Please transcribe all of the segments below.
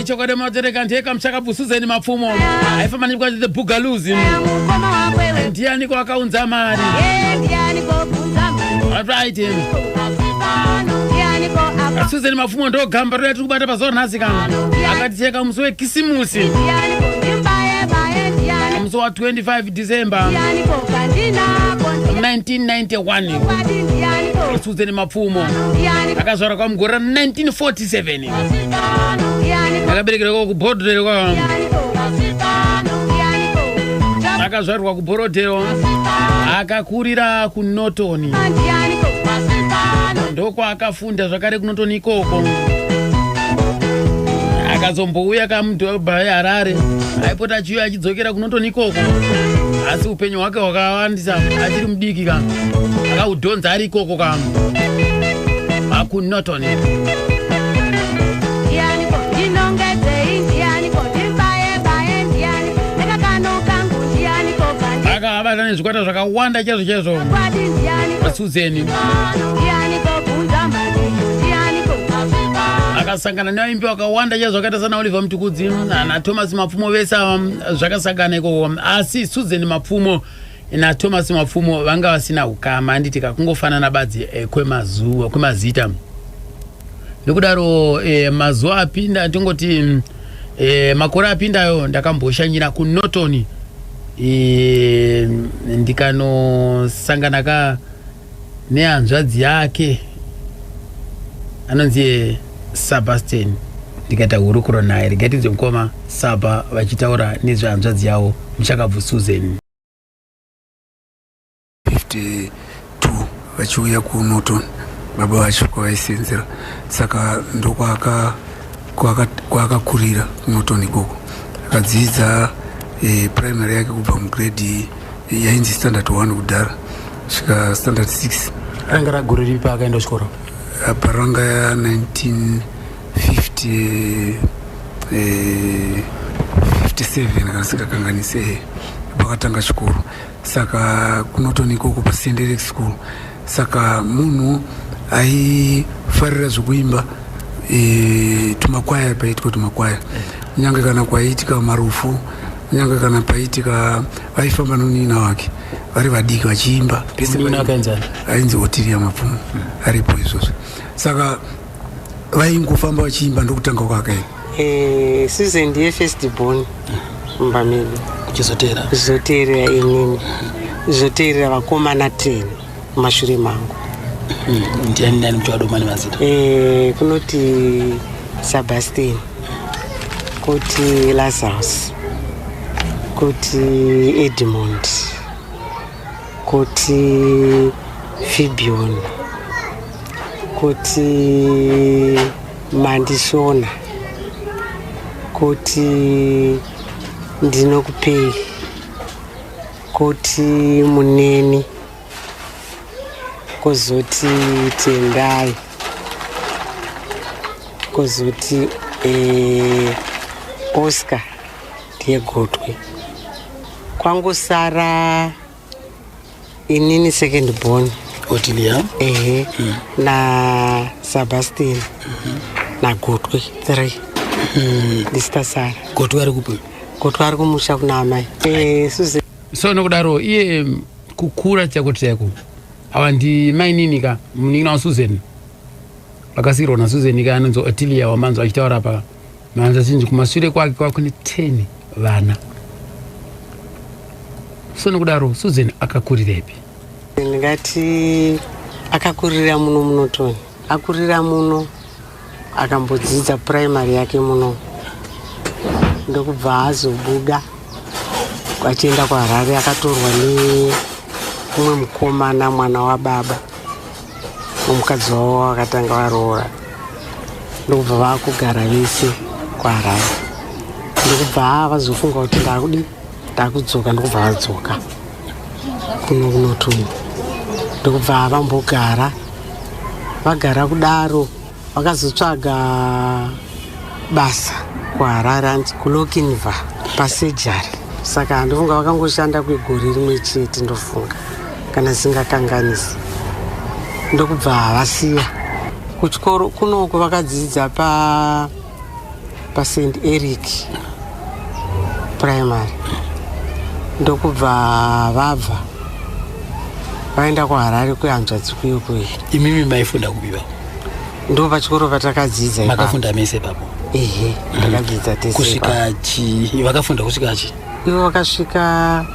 Ichokode motereka ndeka mchakapu Suzeni Mapfumo. Haifama ni kwa the Bugaluzi. Ndiani kwa akaunza mari. Alright. Suzeni Mapfumo ndo gamba rwetu kubata pazona hazika. Akaticheka msuwe kisimusi. Msuwa 25 December 1991. Suzeni Mapfumo akazwara kwa mgora 1947. Akaberekera kwa kubhodero kwa akazvarwa kuBhorodhero akakurira kuNotoni ndoko akafunda zvakare kuNotoni ikoko akazombouya kamudhorobha reHarare aipota achiuya achidzokera kuNotoni ikoko asi upenyu hwake hwakawandisa achiri mudiki ka akaudhonza ari ikoko ka kuNotoni akabata nezvikwata zvakawanda chaizvo Suzeni akasangana nevaimbi vakawanda chaizvo vakaita sana Oliver Mutukudzi naThomas Mapfumo vese zvakasangana ikoko asi Suzeni Mapfumo naThomas Mapfumo vanga vasina ukama handiti kakungofanana badzi kwemazita nekudaro mazuva apinda tingoti makore apindayo ndakamboshanyira kuNotoni ndikanosangana ka nehanzvadzi yake anonzi Sebastian ndikaita hurukuro naye rigatidze mukoma Saba vachitaura nezvehanzvadzi yavo muchakabvu Suzeni 52 vachiuya kuNotoni baba vacho kwavaisenzera saka ndokwakakurira kuNotoni ikoko akadzidza primary yake kubva mugrade yainzi standard 1 kudhara svika standard 6 ranga ragore ripi akaenda kuchikoro paranga ya 1957 kana sikakanganise pakatanga chikoro saka kuNotoni ikoko paSendere School saka munhu aifarira zvokuimba tumakwaya paitwa tumakwaya kunyange kana kwaitika marufu kunyange kana paitika vaifamba nonina wake vari vadiki vachiimba ainzi Otilia Mapfumo aripo izvozvo saka vaingofamba vachiimba ndokutanga kwakaita Susan ndiye first born mbamiri kuzoteerera inini kuzoteerera vakomana 10 mumashure mangu ndiani nani mtu adomani mazita kunoti Sebastian kuti Lazarus kuti Edmund kuti Fibion kuti Mandishona kuti Ndinokupei kuti Muneni kozoti Tendai kozoti Oscar ndiye Gotwe kwangosara inini second born Otilia na Sebastian na Gotwe 3 ndistasara Gotwe ari kupi Gotwe ari kumusha kuna amai Susan so nokudaro iye kukura chako awa ndi mainini ka muningina wa Suzeni vakasirwa naSuzeni ka anonzi Otilia wamanzo achitaura pa manza chinji kumashure kwake kwakune 10 vana so nokudaro Suzeni akakurirepi ndingati akakurira muno muNotoni akurira muno akambodzidza primary yake muno ndokubva azobuda achienda kuHarare akatorwa neumwe mukomana mwana wababa nomukadzi wavo vakatanga varoora ndokubva vakugara vese kuHarare ndokubva vazofunga kuti ndakudzoka ndokubva vadzoka kuno kuNotoni ndokubva vambogara vagara kudaro vakazotsvaga basa kuHarare anzi kuLokinva pasejari saka ndofunga vakangoshanda kwegore rimwe chete ndofunga kana singakanganisi ndokubva vasiya kuchikoro kunoko vakadzidza paSt Eric primary. Ndokubva vabva vaenda kuHarare kuhanzvadzi kuyokuyo. Imimi maifunda kupiwa? Ndo pachikoro patakadzidza. Makafunda mese papo? Ehe, takadzidza tese. Kusvika chi? Vakafunda kusvika chi? Ivo vakasvika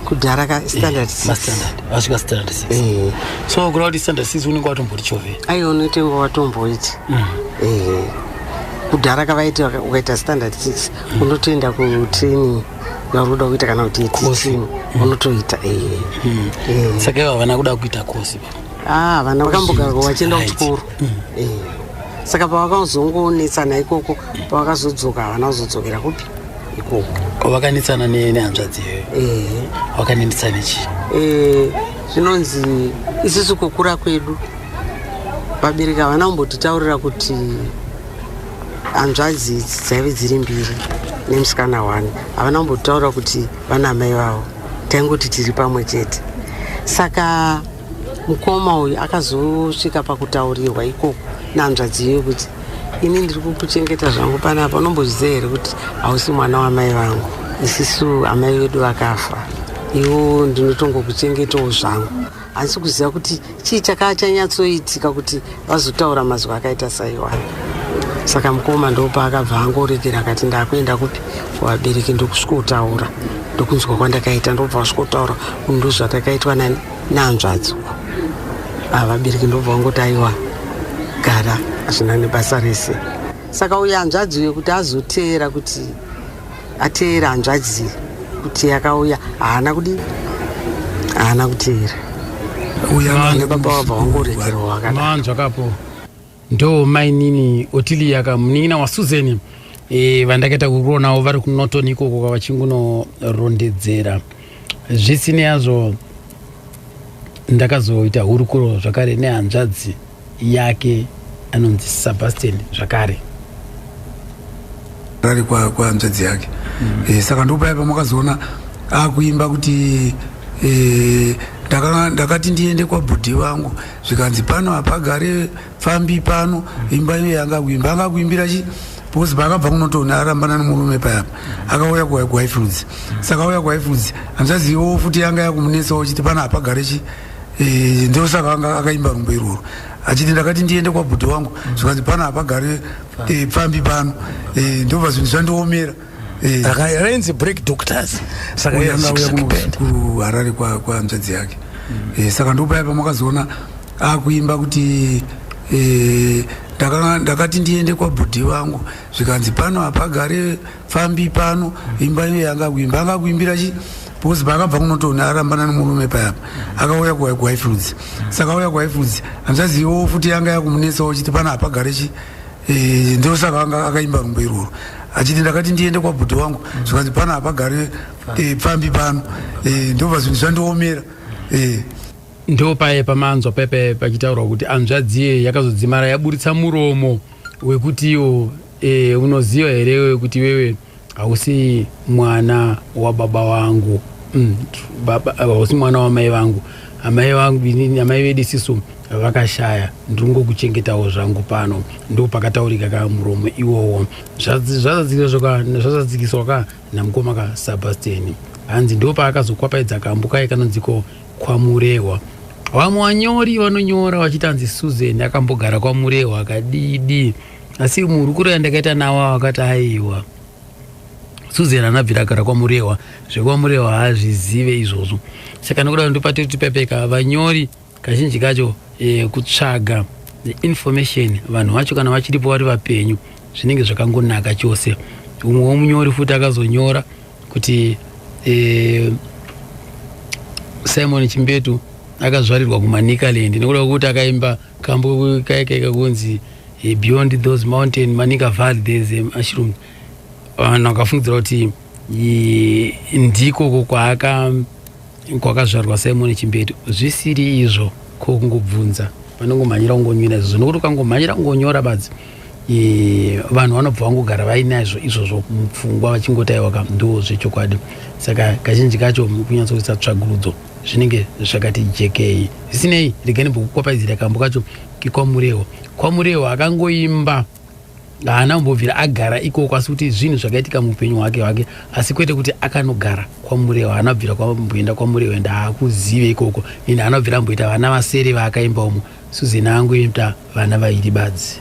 kudhara standard 6. Mastandard. Vasvika standard 6. So kuri kuti standard 6 unenge watomboti chove? Aiwa unotenga watomboiti. Kudhara kavaiti ukaita standard 6 unotoenda kutraining yauri kuita kana kuti teaching unotoita. Saka ivo havana kuda kuita course papo? Vana vakambogarwa vachienda kuchikoro. Saka pavakazongonetsana ikoko pavakazodzoka havana kuzodzokera kupi ikoko. Vakanetsana nehanzvadzi iyoyo? Vakanetsana chi? Zvinonzi isusu kukura kwedu vabereki havana kumbotitaurira kuti hanzvadzi dzaive dziri 2 nemusikana 1. Havana kumbotitaurira kuti vana mai vavo, taingoti tiri pamwe chete. Saka mukoma uyu akazosvika pakutaurirwa ikoko nahanzvadzi iyoyo kuti ini ndiri kukuchengeta zvangu panapa, unombozviziva here kuti hausi mwana wamai vangu, isisu amai vedu vakafa, iwo ndinotongokuchengetawo zvangu. Handisi kuziva kuti chii chakaa chanyatsoitika kuti vazotaura mazwi akaita saiwana. Saka mukoma ndopaakabva angorekera akati ndakuenda kupi kuvabereki ndokusvikotaura, ndokunzwa kwandakaita ndobva vasvikotaura ndo zvatakaitwa nahanzvadzi. Vabereki ndobva vangoti aiwa gara hazvina nebasa rese. Saka uyo hanzvadzi uyo kuti azoteera kuti ateera hanzvadzi kuti yakauya haana kuteera. Baba wabva wangorekerwa wakadaro. Manzwa kapo ndo mainini Otilia kamunina wa Susan vandakaita kuronawo vari kunotoni ikoko kwavachingunorondedzera. Zvisine yazvo ndakazoita hurukuro zvakare nehanzvadzi yake anonzi Sebastian zvakare. Rari kwa hanzvadzi yake. Saka ndopaya pamakazoona akuimba kuti ndakati ndiende kwa bhudhi wangu zvikanzi pano hapagare fambi pano imba iyo yangakuimba. Angakuimbira chi? Because paakabva kunotoni arambana nemurume payapa akauya kuHighfields. Saka auya kuHighfields hanzvadzi iwo futi yanga yakumunetsawo chiti pano hapagare chi? Ndosaka akaimba rumbo iroro achiti ndakati ndiende kwa bhudhi wangu zvikanzi pano hapagare fambi pano, ndobva zvinhu zvandiomera. Akarenzi break doctors. Saka yangauya kuHarare kwa hanzvadzi yake. Saka ndopaya pamakazoona akuimba kuti ndakati ndiende kwa bhudhi wangu zvikanzi pano hapagare fambi pano imba iyo yangakuimba. Angakuimbira chi? Because paakabva kunotoni arambana nemurume payapa akauya kuHighfields. Saka auya kuHighfields hanzvadzi iwo futi yanga yakumunetsawo chiti pano hapagare chi? Ndosaka akaimba rumbo iroro achiti ndakati ndiende kwa bhudhi wangu zvikanzi pano hapagare fambi pano, ndobva zvinhu zvandiomera. Ndo paye pamanzwa pepe pachitaurwa kuti hanzvadzi iye yakazodzimara yaburitsa muromo wekuti iwo unoziva here kuti wewe hausi mwana wababa wangu, hausi mwana wamai vangu, amai vedu isisu vakashaya, ndingokuchengetawo zvangu pano. Ndo pakataurika kamuromo iwowo zvazadzikiswa namukoma kaSebastian. Hanzi ndo paakazokwapaidza kambuka kanonziko kwaMurehwa. Vamwe vanyori vanonyora vachiti hanzi Susan akambogara kwaMurehwa akadidi, asi murukuro yandakaita nawo vakati aiwa Susan anabvira agara kwaMurehwa, zvekwaMurehwa haazvizive izvozvo. Saka nekuda ndopati kuti pepeka vanyori kazhinji kacho kutsvaga information vanhu vacho kana vachiripo vari vapenyu zvinenge zvakangonaka chose. Umwe womunyori futi akazonyora kuti Simon Chimbetu akazvarirwa kuManikaland nekuda kwekuti akaimba kambo kaikaika kunzi Beyond Those Mountains Manika Valley there's a mushroom. Vanhu vakafungidzira kuti ndiko kwakazvarwa Simon Chimbetu. Zvisiri izvo kungobvunza vanongomhanyira kungonyora izvozvo, nokuti ukangomhanyira kungonyora badzi vanhu vanobva vangogara vainazvo izvozvo mupfungwa vachingotaiwa ndo zvechokwadi. Saka kazhinji kacho kunyatsoisa tsvagurudzo zvinenge zvakati jekei. Zvisinei regai ndimbokukopaidzira kambo kacho kwaMurehwa. kwaMurehwa akangoimba haana kumbobvira agara ikoko, asi kuti zvinhu zvakaitika muupenyu hwake asi kwete kuti akanogara kwaMurewa. Haana kubvira kwamboenda kwaMurewa ende haakuzive ikoko, ende haana kubvira amboita vana vasere vaakaimba umo. Suzeni angoita vana vairi badzi.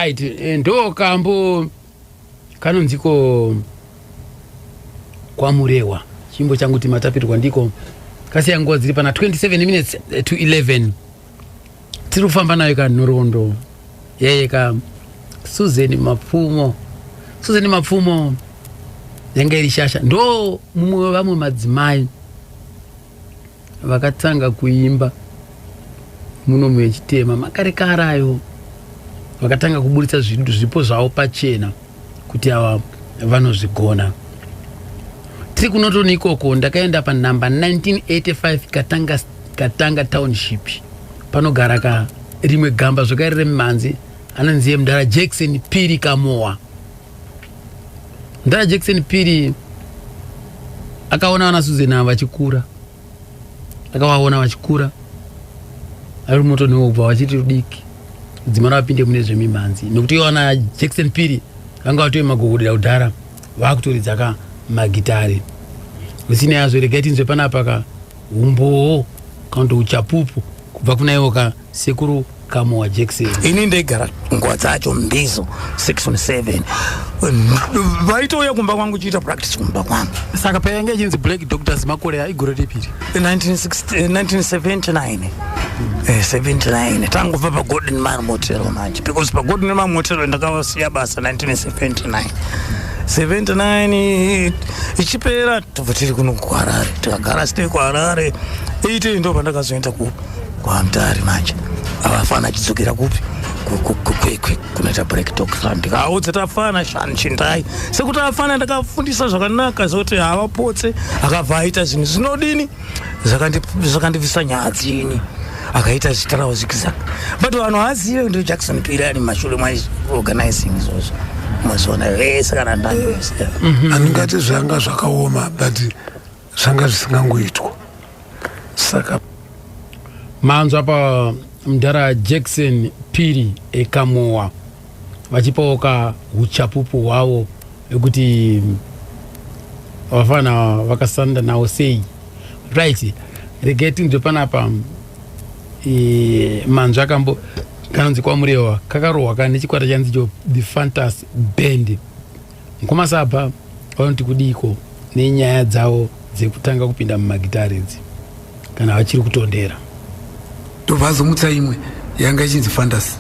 right, ndo kambo kanonziko kwaMurewa. Chimbo changu timatapirwa ndiko kasi yangu ziri pana 27 minutes to 11. Tiri kufamba nayo ka Nhoroondo. Yeye ka Suzeni Mapfumo yanga iri shasha ndo mumwe vamwe madzimai vakatanga kuimba muno muchitema makarekarayo, vakatanga kuburitsa zvipo zvavo pachena kuti ava vanozvigona. Tiri kunotoni ikoko ndakaenda panhamba 1985 Katanga Township. Panogara ka rimwe gamba zvakarire mmanzi anonziye Mudara Jackson Piri Kamowa. Mudara Jackson Piri akaona vana Suzeni vachikura, akavaona vachikura ari motoni wobva vachiti rudiki dzimara vapinde mune zvemimhanzi, nokuti ivana Jackson Piri vanga vatove magogodera kudhara vakutoridzaka magitari. Usina yazvo regai tinzwe panapa ka umbowo kana kuti uchapupu kubva kuna iwo ka sekuru Kamoa Jackson. Ini ndegara nguva dzacho Mbizo 6-7 vaitouya kumba kwangu chiita practice kumba kwangu. Saka payange chinzi Black Doctors makore aigore ripiri 1979 79 tangobva paGolden Mile Motel manje, because paGolden Mile Motel ndakavasiya basa 1979 ichipera tobva tiri kuno kuHarare, tikagara stay kuHarare 80 ndo pandakazoenda kuHamtare manje. Avafana chidzokera kupi kunoita Black Doctor ndikaudza tafana shani chindai sekuti afana ndakafundisa zvakanaka zvokuti havapotse akabva aita zvinhu zvinodini zvakandibvisa nyaya dzini akaita zvitarao zvikizaka but vanhu hazive ndo Jackson Piri ari mashure mwaorganizing izvozvo mazuona vese kana ndandose handingati zvanga zvakaoma but zvanga zvisingangoitwa. Saka manzwa pa mdara Jackson Piri Kamoa vachipaoka uchapupu hwavo ekuti vafana vakasanda nawo sei right. Regeti ndio panapa manzwa akambo kanonzi kwamurewa kakarohwa kana nechikwata chanzicho The Fantasy Band nkomasabha vanoti kudiko nenyaya dzavo dzekutanga kupinda mumagitari idzi kana vachiri kutondera. tobvazomutsa imwe yanga ichinzi Fantasy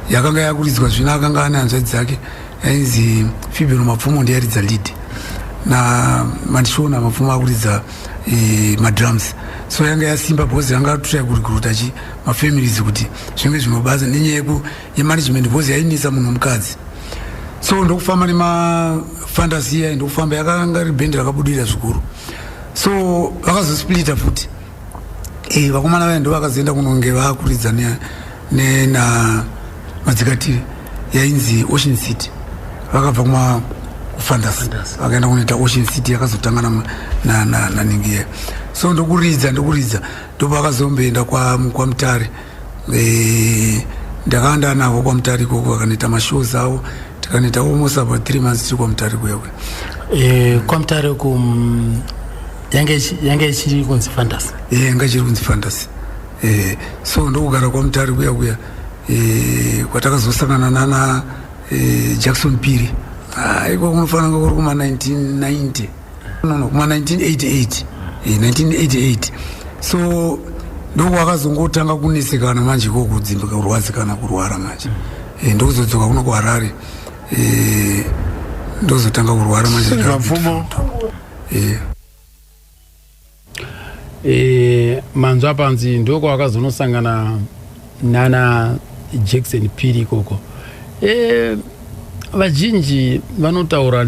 yakanga yakuridzwa zvino akanga ane hanzvadzi dzake yainzi Fibero Mapfumo ndiyaridza lead na Mandishona Mapfumo akuridza madrums. So yanga yasimba bhozi yanga atushaya kurikuruta mafamilies kuti zvinge zvinobasa nenyaya yemanagement bhozi yainisa munhu mukadzi. So ndokufamba nemafantasy iya ndokufamba yakanga ribhendi rakabudirira zvikuru. So vakazosplita futi vakomana vaye ndo vakazoenda kunonge vakuridza na madzikatiri yainzi Ocean City vakabva kufantasy vakaenda kunoita Ocean City yakazotangana naningiye. So ndokuridza ndopakazomboenda kwaMutare ndakaenda navo kwaMutare ikoko vakanoita mashows avo tikanoita almost about 3 months tiri kwaMutare kuyakwe. kwaMutare yange ichiri kunzi Fantasy yanga ichiri kunzi Fantasy. So ndokugara kwaMutare kuya kwatakazosangana nana Jackson Piri iko kunofanira kuri kuma 1990 kuma 1988. So ndokwakazongotanga kunesekana manje kokudzimbika kurwadzikana kurwara manje ndokuzodzoka kuno kuHarare ndozotanga kurwara manje mapfumo. manzwa apanzi ndoko wakazonosangana nana Jackson Piri ikoko. Vazhinji vanotaura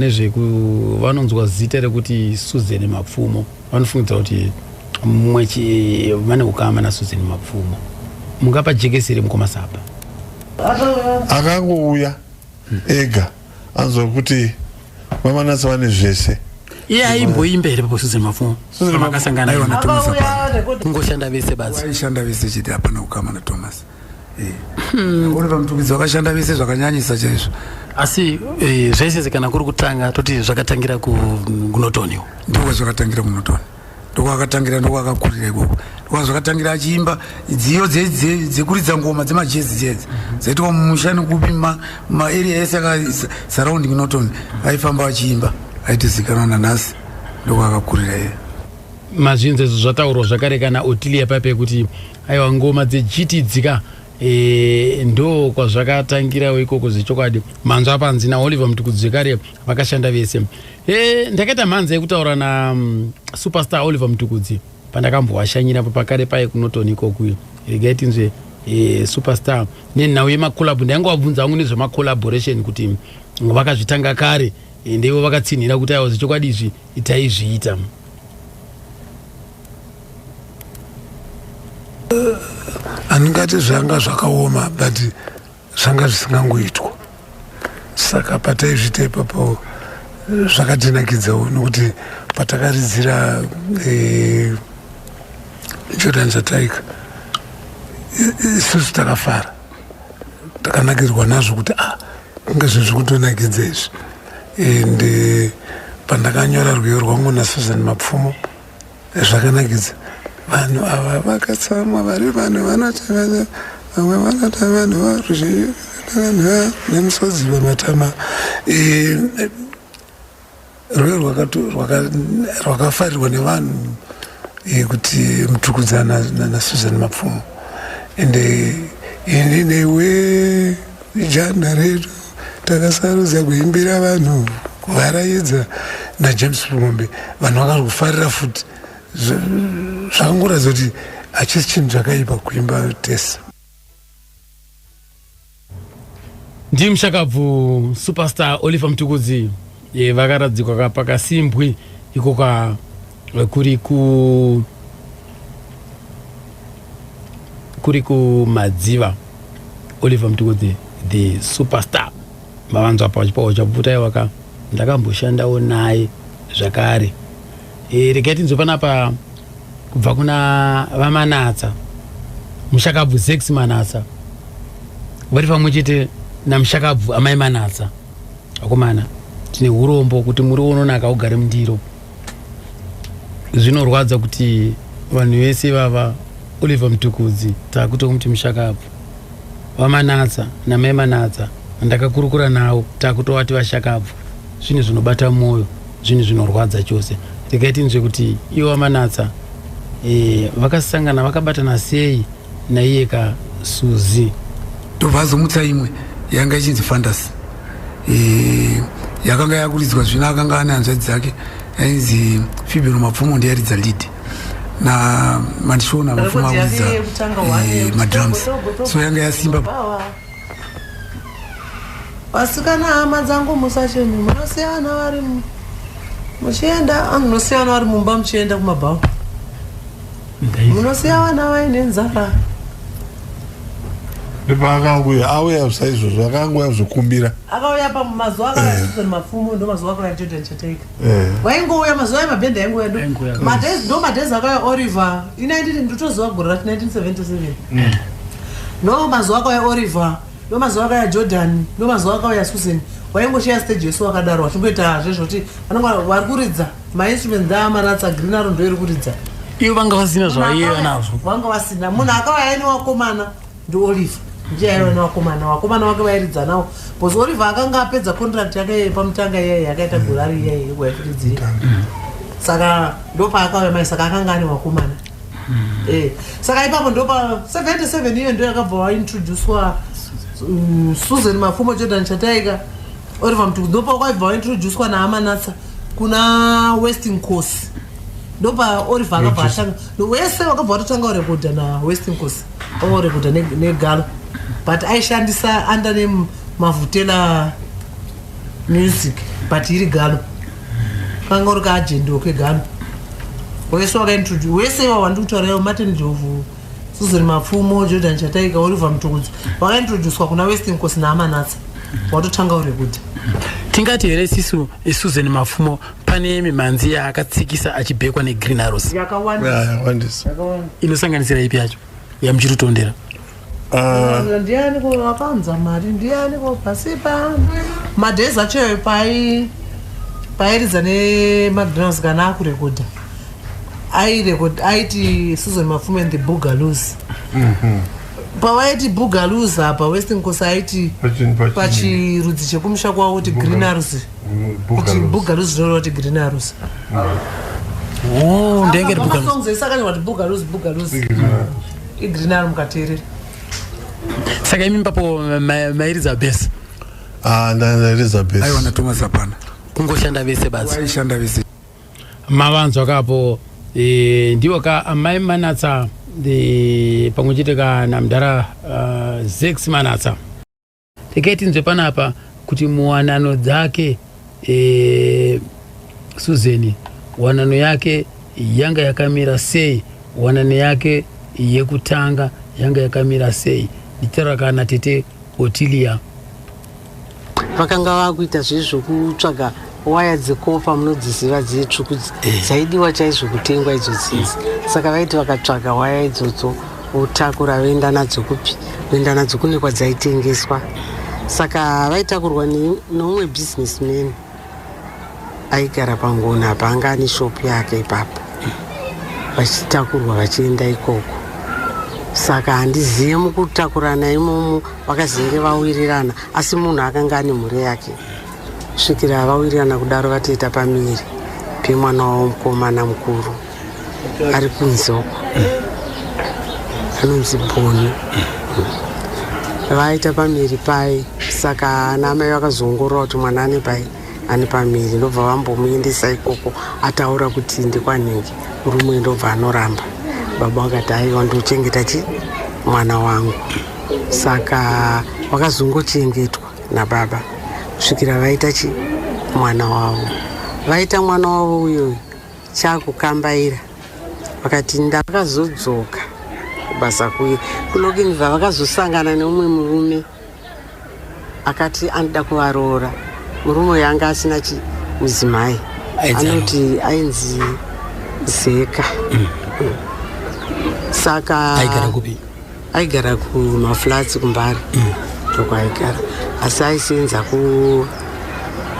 vanonzwa zita rekuti Suzan Mapfumo vanofungidza kuti mumwe vane ukama naSuzan Mapfumo. Mungapa jekeseri mukomasapa akangouya ega anzwa kuti vamanatsa vane zvese iye aimboimba here paSuzan Mapfumo makasangana aiwa naThomas kungoshanda vese basi aishanda vese chete hapana ukama naThomas. Uri pamutukidzi vakashanda vese zvakanyanyisa chaizvo. asi zvese kana kuri kutanga toti zvakatangira kunotoni ndiko zvakatangira kunotoni ndokwakatangira ndokwakakurira ikoko ndokwazvakatangira achiimba dziyo dzekuridza ngoma dzemajezi dzedzi dzaitwa mumusha nekupi maeria ese akasurrounding notoni aifamba achiimba aitizikanwa nanhasi ndokwakakurira iye. mazvinzi izvo zvataurwa zvakare kana Otilia pape kuti aiwa ngoma dzechitidzika ndo kwazvakatangirawo ikoko zvechokwadi. manzwa apanzi naOliver Mtukudzi zvekare vakashanda vese. Ndakaita mhanza yekutaura naSuperstar Oliver Mtukudzi pandakambowashanyirapo pakare paye kunotoni ikokuyo regaitinzve Superstar nenhau yemakolabhu ndangowabvunza vangu nezvemacollaboration kuti vakazvitanga kare ndevo vakatsinhira kuti aiwa zvechokwadi izvi itaizviita. handingati zvanga zvakaoma but zvanga zvisingangoitwa. Saka pataizvita ipapo zvakatinakidzawo nokuti patakaridzira Jordan Zataika isusu takafara takanakirwa nazvo kuti kunge zvinhu zvikutonakidza izvi. And pandakanyora rwiyo rwangu naSuzan Mapfumo zvakanakidza vanhu ava vakatsamwa vari vanhu vanotavana vamwe vanota vanhu varuzhi nemusodzi vamatama rweve rwakafarirwa nevanhu kuti mutukudzana naSusan Mapfumo ende newe jana redu takasarudza kuimbira vanhu kuvaraidza naJames Mungombe vanhu vakakufarira futi zvakangoratidza kuti hachisi chinhu chakaipa kuimba Tesa. Ndi mushakabvu superstar Oliver Mtukudzi vakaradzikwa pakasimbwi iko kuri kumadziva. Oliver Mtukudzi the superstar mavanzwa pachipawo chaputai waka ndakamboshandawo naye zvakare. Regai tinzwe panapa kubva kuna vamanatsa mushakabvu Zex Manatsa vari pamwe chete namushakabvu amai Manatsa. Akomana tine urombo kuti muri unonaka ugare mundiro. Zvinorwadza kuti vanhu vese vava Oliver Mtukudzi takuto kuti mushakabvu vamanatsa namai Manatsa ndakakurukura nawo takutowati vashakabvu. Zvinhu zvinobata mwoyo, zvinhu zvinorwadza chose. Regai tinzwe kuti ivo vamanatsa vakasangana vakabatana sei naiye kaSuzi. Tobvazomutsa imwe yanga ichinzi Fantasy yakanga yakuridzwa zvino akanga ane hanzvadzi dzake ainzi Fibero Mapfumo ndiyaridza lead na Mandishona Mapfumo akuridza madrums, so yanga yasimba. Vasikana hama dzangu musachemi munosiyana vari muchienda munosiyana vari mumba muchienda kumabhawa munosiya vana vaine nzara. Pakanguya auya saizvozvo akanguya kuzokumbira akauya pamazuva akaSusan Mapfumo ndo mazuva akauya Jordan Chataika waingouya mazuva emabhenda ainguya ndo madhezi akauya Oliver nditoziva gore rati 1977 no mazuva akauya Oliver ndo mazuva akauya Jordan ndo mazuva akauya Susan waingoshiya stage yesu wakadaro vachingoita zvezvoti vari kuridza mainstrument dzaManatsa Green Arrow ndo iri kuridza ivo vanga vasina zvavaiva nazvo. Vanga vasina munhu akauya aine wakomana ndo Oliver ndiye wakomana wake vairidza nawo because Oliver akanga apedza contract yake pamutanga iyeyi yakaita gorari iyeyi yekuyairidzira saka ndo paakauya mai saka akanga ane wakomana saka ipapo ndo pa 77 iyo ndo yakabva waintroducwa Susan Mapfumo Jordan Chataika Oliver Mtukudzi ndo pakwaibva waintroducwa naManatsa kuna Western Coast ndo pa Oliver akabva atanga wese wakabva watotanga urekodha naWestern Coast orekodha negalo but aishandisa under name Mavutela Music but iri galo kanga uri kaajendo kegalo wese wakaintroduce wese wawandikutaura Martin Jovu Susan Mapfumo Jordan Chataika Oliver Mtukudzi wakaintroducwa kuna Western Coast naManatsa watotanga urekodha. Tingati here sisu Susan Mapfumo pane mimhanzi yaakatsikisa achibhekwa neGreen Arrows yakawandisa inosanganisira ipi yacho yamuchirutondera ndiani vakanza mari ndiani pasipa madhezi acho pairidza neMcDonald's kana akurekodha aiti Susan Mapfumo and the Boogaloos pavaiti Boogaloos apa Western Coast aiti pachirudzi chekumusha kwavo kuti Green Arrows kuti Boogaloos zvinoreva kuti Green Arrows ndenge songs isakanyorwa kuti Boogaloos iGreen Arrow mukateerera saka imi papo mairidza bese ndairidza bese aiwa naThomas Apana kungoshanda vese basi waishanda vese mavanzwa kapo ndiwo ka amai Manatsa pamwe chete kana mudhara Zex Manatsa. Regai tinzwe panapa kuti muwanano dzake Susan wanano yake yanga yakamira sei, wanano yake yekutanga yanga yakamira sei. Nditaura kana tete Otilia vakanga vakuita zvezvokutsvaga waya dzekopa munodziziva dzetsvuku dzaidiwa chaizvo kutengwa idzodzi saka vaiti vakatsvaga waya idzodzo votakura voenda nadzo kupi voenda nadzo kune kwadzaitengeswa saka vaitakurwa neumwe businessman aigara pangona apa anga ane shop yake ipapo vachitakurwa vachienda ikoko. Saka handizivi mukutakurana imomo vakazenge vawirirana, asi munhu akanga ane mhuri yake. Kusvikira vawirirana kudaro vatoita pamiri pemwana wavo mukomana mukuru ari kunzoko, anonzi Boni. Vaita pamiri pai, saka anamai vakazongorora kuti mwana ane pai ane pamiri, ndobva vambomuendesa ikoko. Ataura kuti ndikwanhingi, murume ndobva anoramba. Baba vakati aiwa ndochengeta mwana wangu. Saka wakazongochengetwa nababa kusvikira vaita mwana wavo. Vaita mwana wavo uyo chakukambaira, vakati ndakazodzoka kubasa kuye kunokinibva vakazosangana neumwe murume akati anoda kuvaroora. Murume uyo anga asina mudzimai, anoti ainzi Zeka. Saka aigara kumaflats kuMbare, ndoko aigara, asi aisenza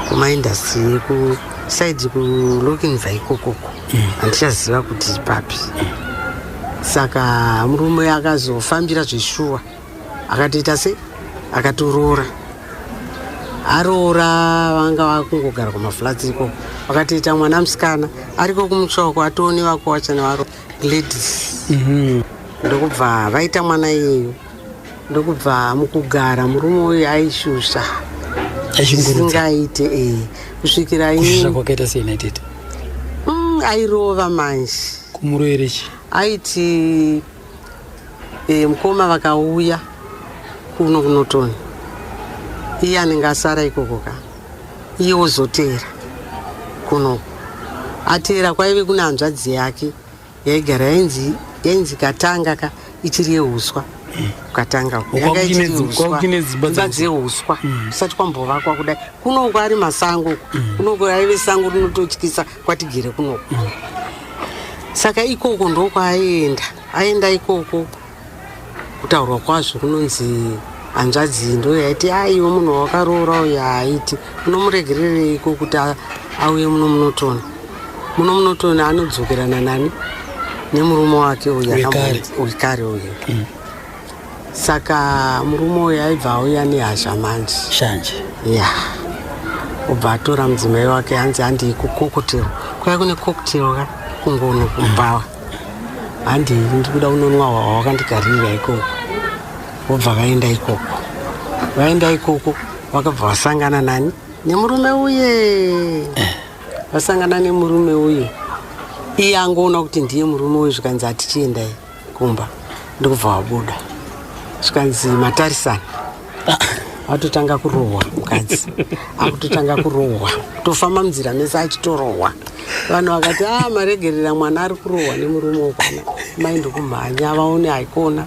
kumaindastri kusaidi kuLokinva ikokoko, handichaziva kuti papi. Saka murume akazofambira zveshuwa, akatoita se akatoroora. Aroora vanga vakungogara kumaflats ikoko, vakatoita mwana musikana ariko kumutsvako, atone vakowacha nevaro ladies. Ndokubva vaita mwana iyeyo. Ndokubva mukugara murume uyu aishusha singaite kusvikira airova manje kumuroerechi aiti mukoma vakauya kuno kunotoni, iye anenge asara ikoko ka iye ozotera kunoko. Atera kwaive kuna hanzvadzi yake yaigara yainzi Katanga ka ichiri yeuswa. Katanga dzimba dzeuswa kusati kwambovakwa kudai. Kunoko ari masango, kunoko aive sango rinototyisa kwatigere kunoko. Saka ikoko aenda ikoko. Kutaurwa kwazvo kunonzi hanzvadzi ndo yaiti aiwa munhu wakaroora uyo haiti unomuregerereiko kuti auye muno munotoni. Muno munotoni anodzokerana nani nemurume wake uyu wekare uyu. Saka murume uyu aibva auya nehasha manje shanje ubva atora mudzimai wake hanzi handi kukokotero. Kwai kune kokotero ka kungono kuBhawa, handi ndikuda unonwa hwawakandigarira ikoko. Ubva vaenda ikoko vakabva vasangana nani nemurume uye. Vasangana nemurume uye, iye angoona kuti ndiye murume uyu, zvikanzi hatichiendai kumba. Ndokubva wabuda, zvikanzi matarisana. Atotanga kurohwa mukadzi, akutotanga kurohwa, kutofamba munzira mese achitorohwa. Vanhu vakati maregerera mwana ari kurohwa nemurume wokwana, maende kumhanya vaone haikona.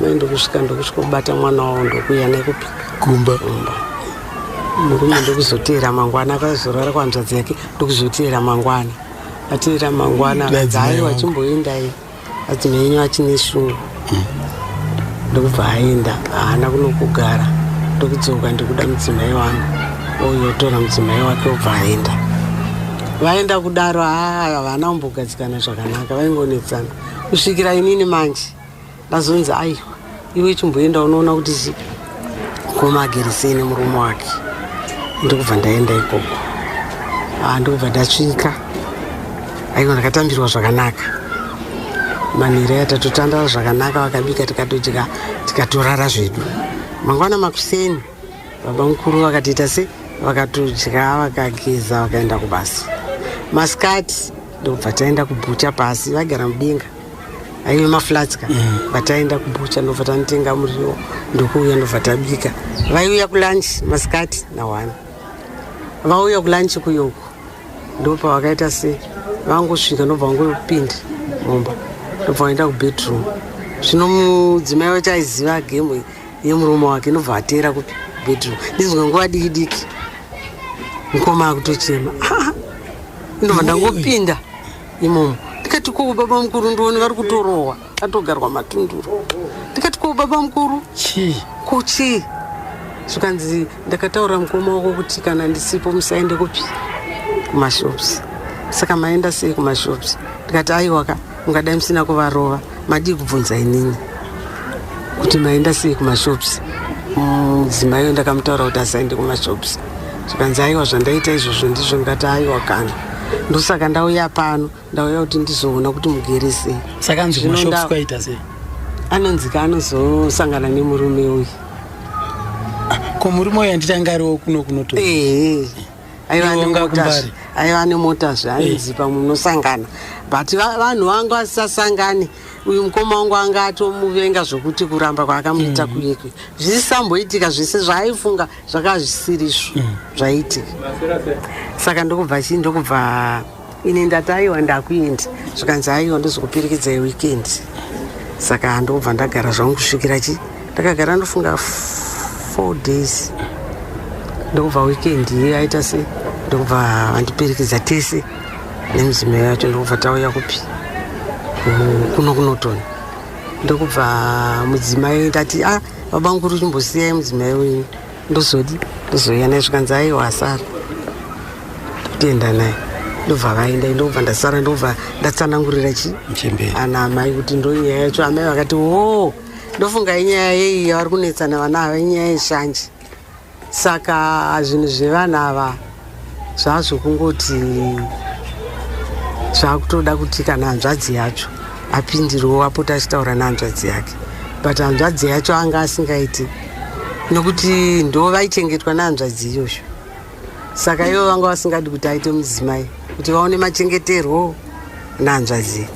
Maende kusvika ndokusvikobata mwana wavo ndokuuya naye kupi kumba. Murume ndokuzotera mangwana, akazorara kwanzvadzi yake ndokuzotera mangwana. Atera mangwana dzai wachimboendai adzimhenyu achine shungu. Ndokubva aenda, haana kunokugara. Ndokudzoka ndikuda mudzimai wangu, oyotora mudzimai wake obva aenda. Vaenda kudaro havana kumbogadzikana zvakanaka, vaingonetsana kusvikira inini manje ndazonzi aiwa iwe chimboenda unoona kuti mukoma agerisei nemurume wake. Ndokubva ndaenda ikoko. Ndokubva ndasvika, aiwa ndakatambirwa zvakanaka. Manhire atatotandara zvakanaka, vakabika tikatodya tikatorara zvedu. Mangwana makuseni baba mukuru vakatiita se vakatodya vakageza vakaenda kubasa. Masikati ndokubva taenda kubhucha pasi, vagara mudenga aive maflatska. Vataenda kubhucha ndobva tanotenga muriwo ndokuuya ndobva tabika. Vaiuya kulanchi masikati na1. Vauya kulanchi kuyoko ndopa vakaita se vangosvika ndobva vangopinda mumba ndobva vaenda kubedroom. Zvino mudzimai wacho aiziva gemu yemurume wake, ndobva atera kubedroom. Ndizwe nguva diki diki mukoma akutochema, ndobva ndangopinda imomo. Ndikati ko baba mukuru ndione vari kutorohwa, atogarwa matunduru. Ndikati ko baba mukuru kuchi. Zvikanzi ndakataura mukoma wako kuti kana ndisipo musaende kupi kumashops. Saka maenda sei kumashops? Ndikati aiwa ungadai musina kuvarova madii kubvunza inini kuti maenda sei kumashops. Mudzimai ndakamutaura kuti asaende kumashops. Zvikanzi aiwa zvandaita izvozvo ndizvo ngati aiwa kana. Ndosaka ndauya pano ndauya kuti ndizoona kuti mugere sei. Saka anzi kumashops kwaita sei? Anonzika anozosangana nemurume uyu. Ko murume uyu anditanga ariwo kunoto. Aiva nemota zvaaizipa munosangana. But vanhu vangu vasisasangani. Uyu mukoma wangu anga atomuvenga zvokuti kuramba kwaakamuita kuyekwe. Zvisisamboitika zvese zvaaifunga zvakazvisirizvo zvaitika. Saka ndokubva ini ndati aiwa ndakuendi. Zvikanzi aiwa ndozokupirikidza weekend. Saka ndokubva ndagara zvangu kusvikira ndakagara ndofunga 4 days. Ndokubva weekend yaita sei ndokubva vandipirikidza tese nemudzimai wacho ndokubva tauya kupi kunotoni. Ndokubva mudzimai ndati baba nguru chimbosiyai mudzimai wenyu ndozoya naye. Zvikanzi aiwa asara toenda naye. Ndobva vaenda ndobva ndasara ndobva ndatsanangurira ana mai kuti ndonyaya yacho. Amai vakati ndofunga inyaya yei vari kunetsana vana ava inyaya yeshanje. Saka zvinhu zvevana ava zvazvokungoti zvakutoda kuti kana hanzvadzi yacho apindirewo apota achitaura nehanzvadzi yake. But hanzvadzi yacho anga asingaiti nokuti ndo vaichengetwa nehanzvadzi iyoyo. Saka ivo vanga vasingadi kuti aite mudzimai kuti vaone machengeterwo nehanzvadzi.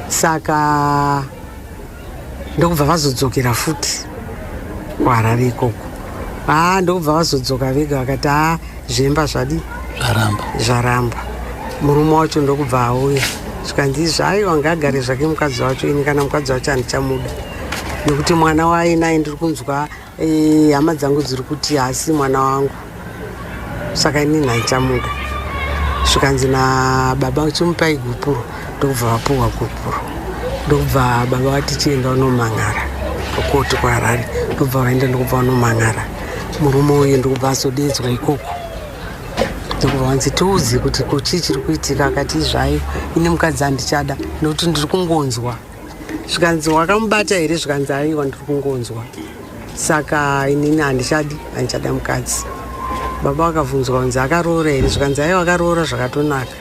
Saka ndokubva vazodzokera futi kuHarare ikoko. Ndokubva vazodzoka vega vakati zvemba zvaramba. Murume wacho ndokubva auya. Zvikanzi zvaiwa ngagare zvake mukadzi wacho. Ini kana mukadzi wacho handichamuda nokuti mwana wainaye ndiri kunzwa hama dzangu dziri kuti hasi mwana wangu. Saka inini handichamuda. Zvikanzi nababa chimupai gupuro. Ndokubva vapuhwa gupuro. Ndokubva baba vati chienda unomang'ara kukoti kuHarare. Ndokubva vaenda ndokubva unomang'ara. Murume uyu ndokubva azodedzwa ikoko. Ndokubva vanzi tiudze kuti chii chiri kuitika. Akati zvayo ini mukadzi handichada nokuti ndiri kungonzwa. Zvikanzi wakamubata here? Zvikanzi aiwa ndiri kungonzwa. Saka inini handichada mukadzi. Baba vakabvunzwa kunzi akaroora here? Zvikanzi aiwa akaroora zvakatonaka.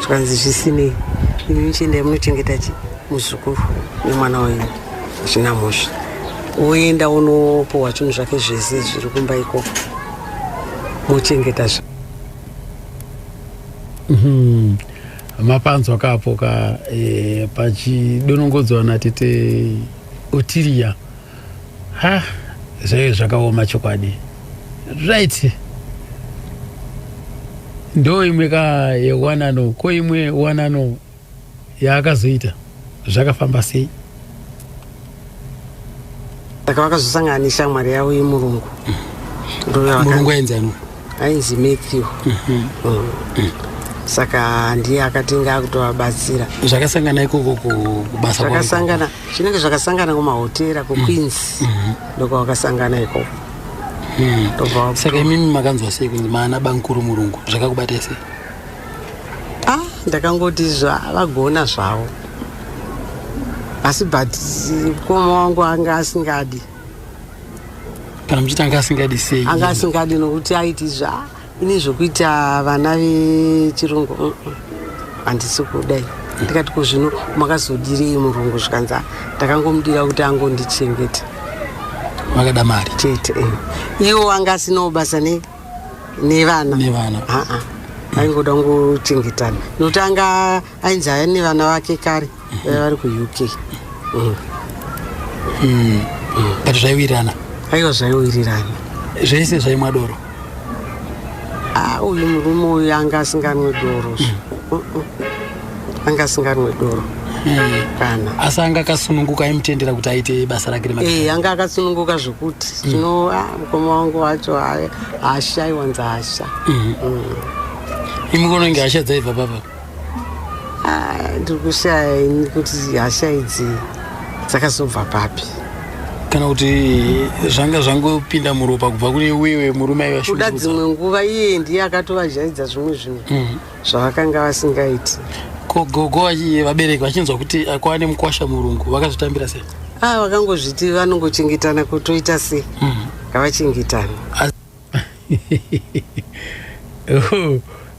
Zvikanzi zvisinei ini muchiendai munochengeta muzukuru nemwana wenyu zvina mhosva. Woenda unopohwa chinhu zvake zvese zviri kumba ikoko mochengeta. Mapanzwa kapoka pachidonongodzwa natete Otilia. Zvaive zvakaoma chokwadi. Right. Ndo imwe yewanano ko imwe wanano yaakazoita zvakafamba sei? Saka vakazosangana neshamwari yavo yemurungu. Murungu ainzani? Ainzi Matthew. Saka ndiye akati ngakutovabatsira. Zvakasangana ikoko kubasa kwavo? Zvakasangana zvinenge zvakasangana kumahotera kuQueens. Ndoko vakasangana ikoko. Saka imimi makanzwa sei kunzi maana bankuru murungu zvakakubata sei? Ndakangoti vagona zvavo. Asi but mukoma wangu anga asingadi. Kana muchiti anga asingadi sei? Anga asingadi nokuti aiti ini zvokuita vana vechirungu handisi kudai. Ndikati kuzvino makazodirei murungu? Zvikanzi ndakangomudira kuti angondichengeta. Makada mari chete. Iwo anga asinawo basa nevana. Aingoda ngochengetana nokuti anga ainzi aya nevana vake kare vari kuUK. But zvaiwirirana? Aiwa zvaiwirirana. Zvese zvaimwa doro? Uyu murume uyu anga asinganwe doro. Anga asinganwe doro. Kana asi anga akasununguka aimutendera kuti aite basa rake remagari? Anga akasununguka zvokuti zvino mukoma wangu wacho hasha iwanza hasha. Imi kononge hasha dzaibva papa? Ndiri kushaya kuti hasha idzi dzakazobva papi. Kana kuti zvanga zvangopinda muropa kubva kune wewe murume aiva kuda dzimwe nguva iye ndiye akatovazhaidza zvimwe zvinhu zvavakanga vasingaiti. gogo vabereki vachinzwa kuti kwava nemukwasha murungu vakazotambira sei? Vakangozviti vanongochengetana kutoita sei ngavachengetana.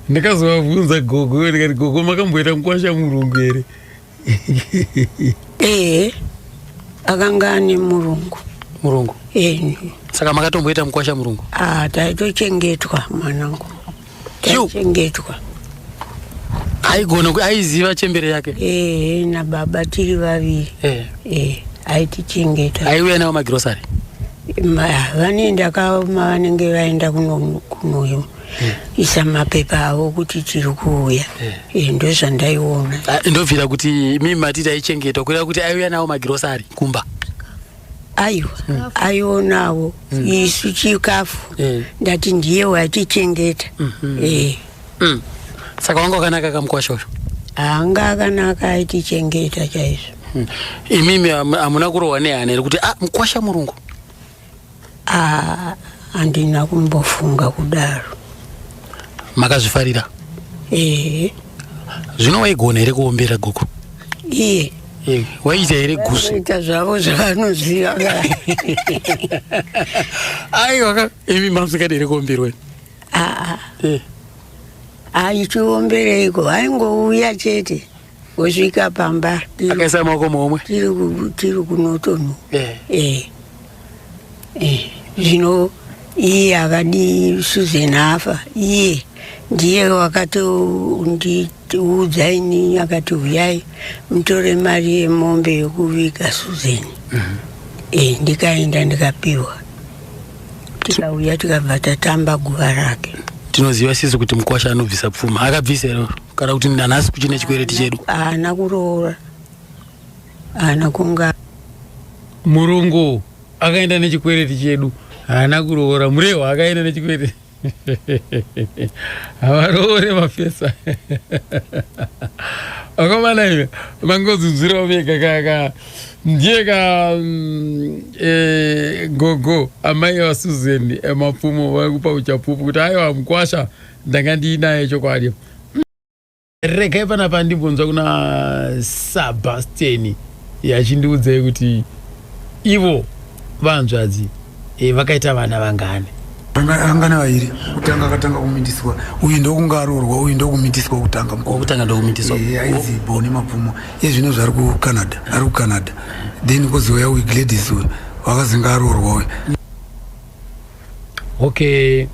Ndakazovabvunza gogo ndikati gogo makamboita mukwasha murungu here? Akanga ane murungu. Murungu? Saka makatomboita mukwasha murungu? Taitochengetwa mwanangu, taichengetwa. Aigona aiziva chembere yake? Na baba tiri vaviri. Aitichengeta. Aiuya nawo magirosari? Vanoenda vanenge vaenda kuno isa mapepa avo kuti tiri kuuya. Ndozvandaiona. Ndobvira kuti mimi matiti aichengetwa kureva kuti aiuya nawo magirosari kumba? Aionawo isu chikafu ndati ndiye watichengeta. Saka wanga wakanaka kamukwasha uyu? Anga akanaka aitichengeta chaizvo. Imimi hamuna kurohwa nehana here kuti mukwasha murungu? Handina kumbofunga kudaro. Makazvifarira? Zvino waigona here kuombera gogo? Iye waita here gusu? Ita zvavo zvavanoziva. Aiwa imi mamusingadi here kuomberweni? Aichiombereiko, aingouya chete wosvika pamba akaisa maoko momwe tiri kunotonu. Zvino iye akadi Susan afa, iye ndiye wakatiudza ini akati uyai mutore mari yemombe yekuviga Susan. Ndikaenda ndikapiwa, tikauya tikabva tatamba guva rake. Tinoziva sisi kuti mukwasha anobvisa pfuma. Akabvisa here kana kuti nanhasi kuchine chikwereti chedu? Haana kuroora, haana kunga. Murungu akaenda nechikwereti chedu, haana kuroora. Murewa akaenda nechikwereti. Havaroore mafesa. Akomana iwe mangodzunzirawo vega kaka ndiye gogo amai vaSusan emapfumo vakupa uchapupu kuti aiwa mukwasha ndanga ndiinaye chokwadi. Regai panapa ndibvunzwa kuna Sebastian yachindiudzai kuti ivo vanzvadzi vakaita vana vangane? Angana vairi. Kutanga akatanga kumindiswa, uyu ndokunga aroorwa, uyu ndokumindiswa kutanga. Kutanga ndokumindiswa. Aizi Boni mapfumo. Zvino zvari kuCanada, ari kuCanada. Then kozouya uyu Gladys uyu wakazinga aroorwa uyu. Okay.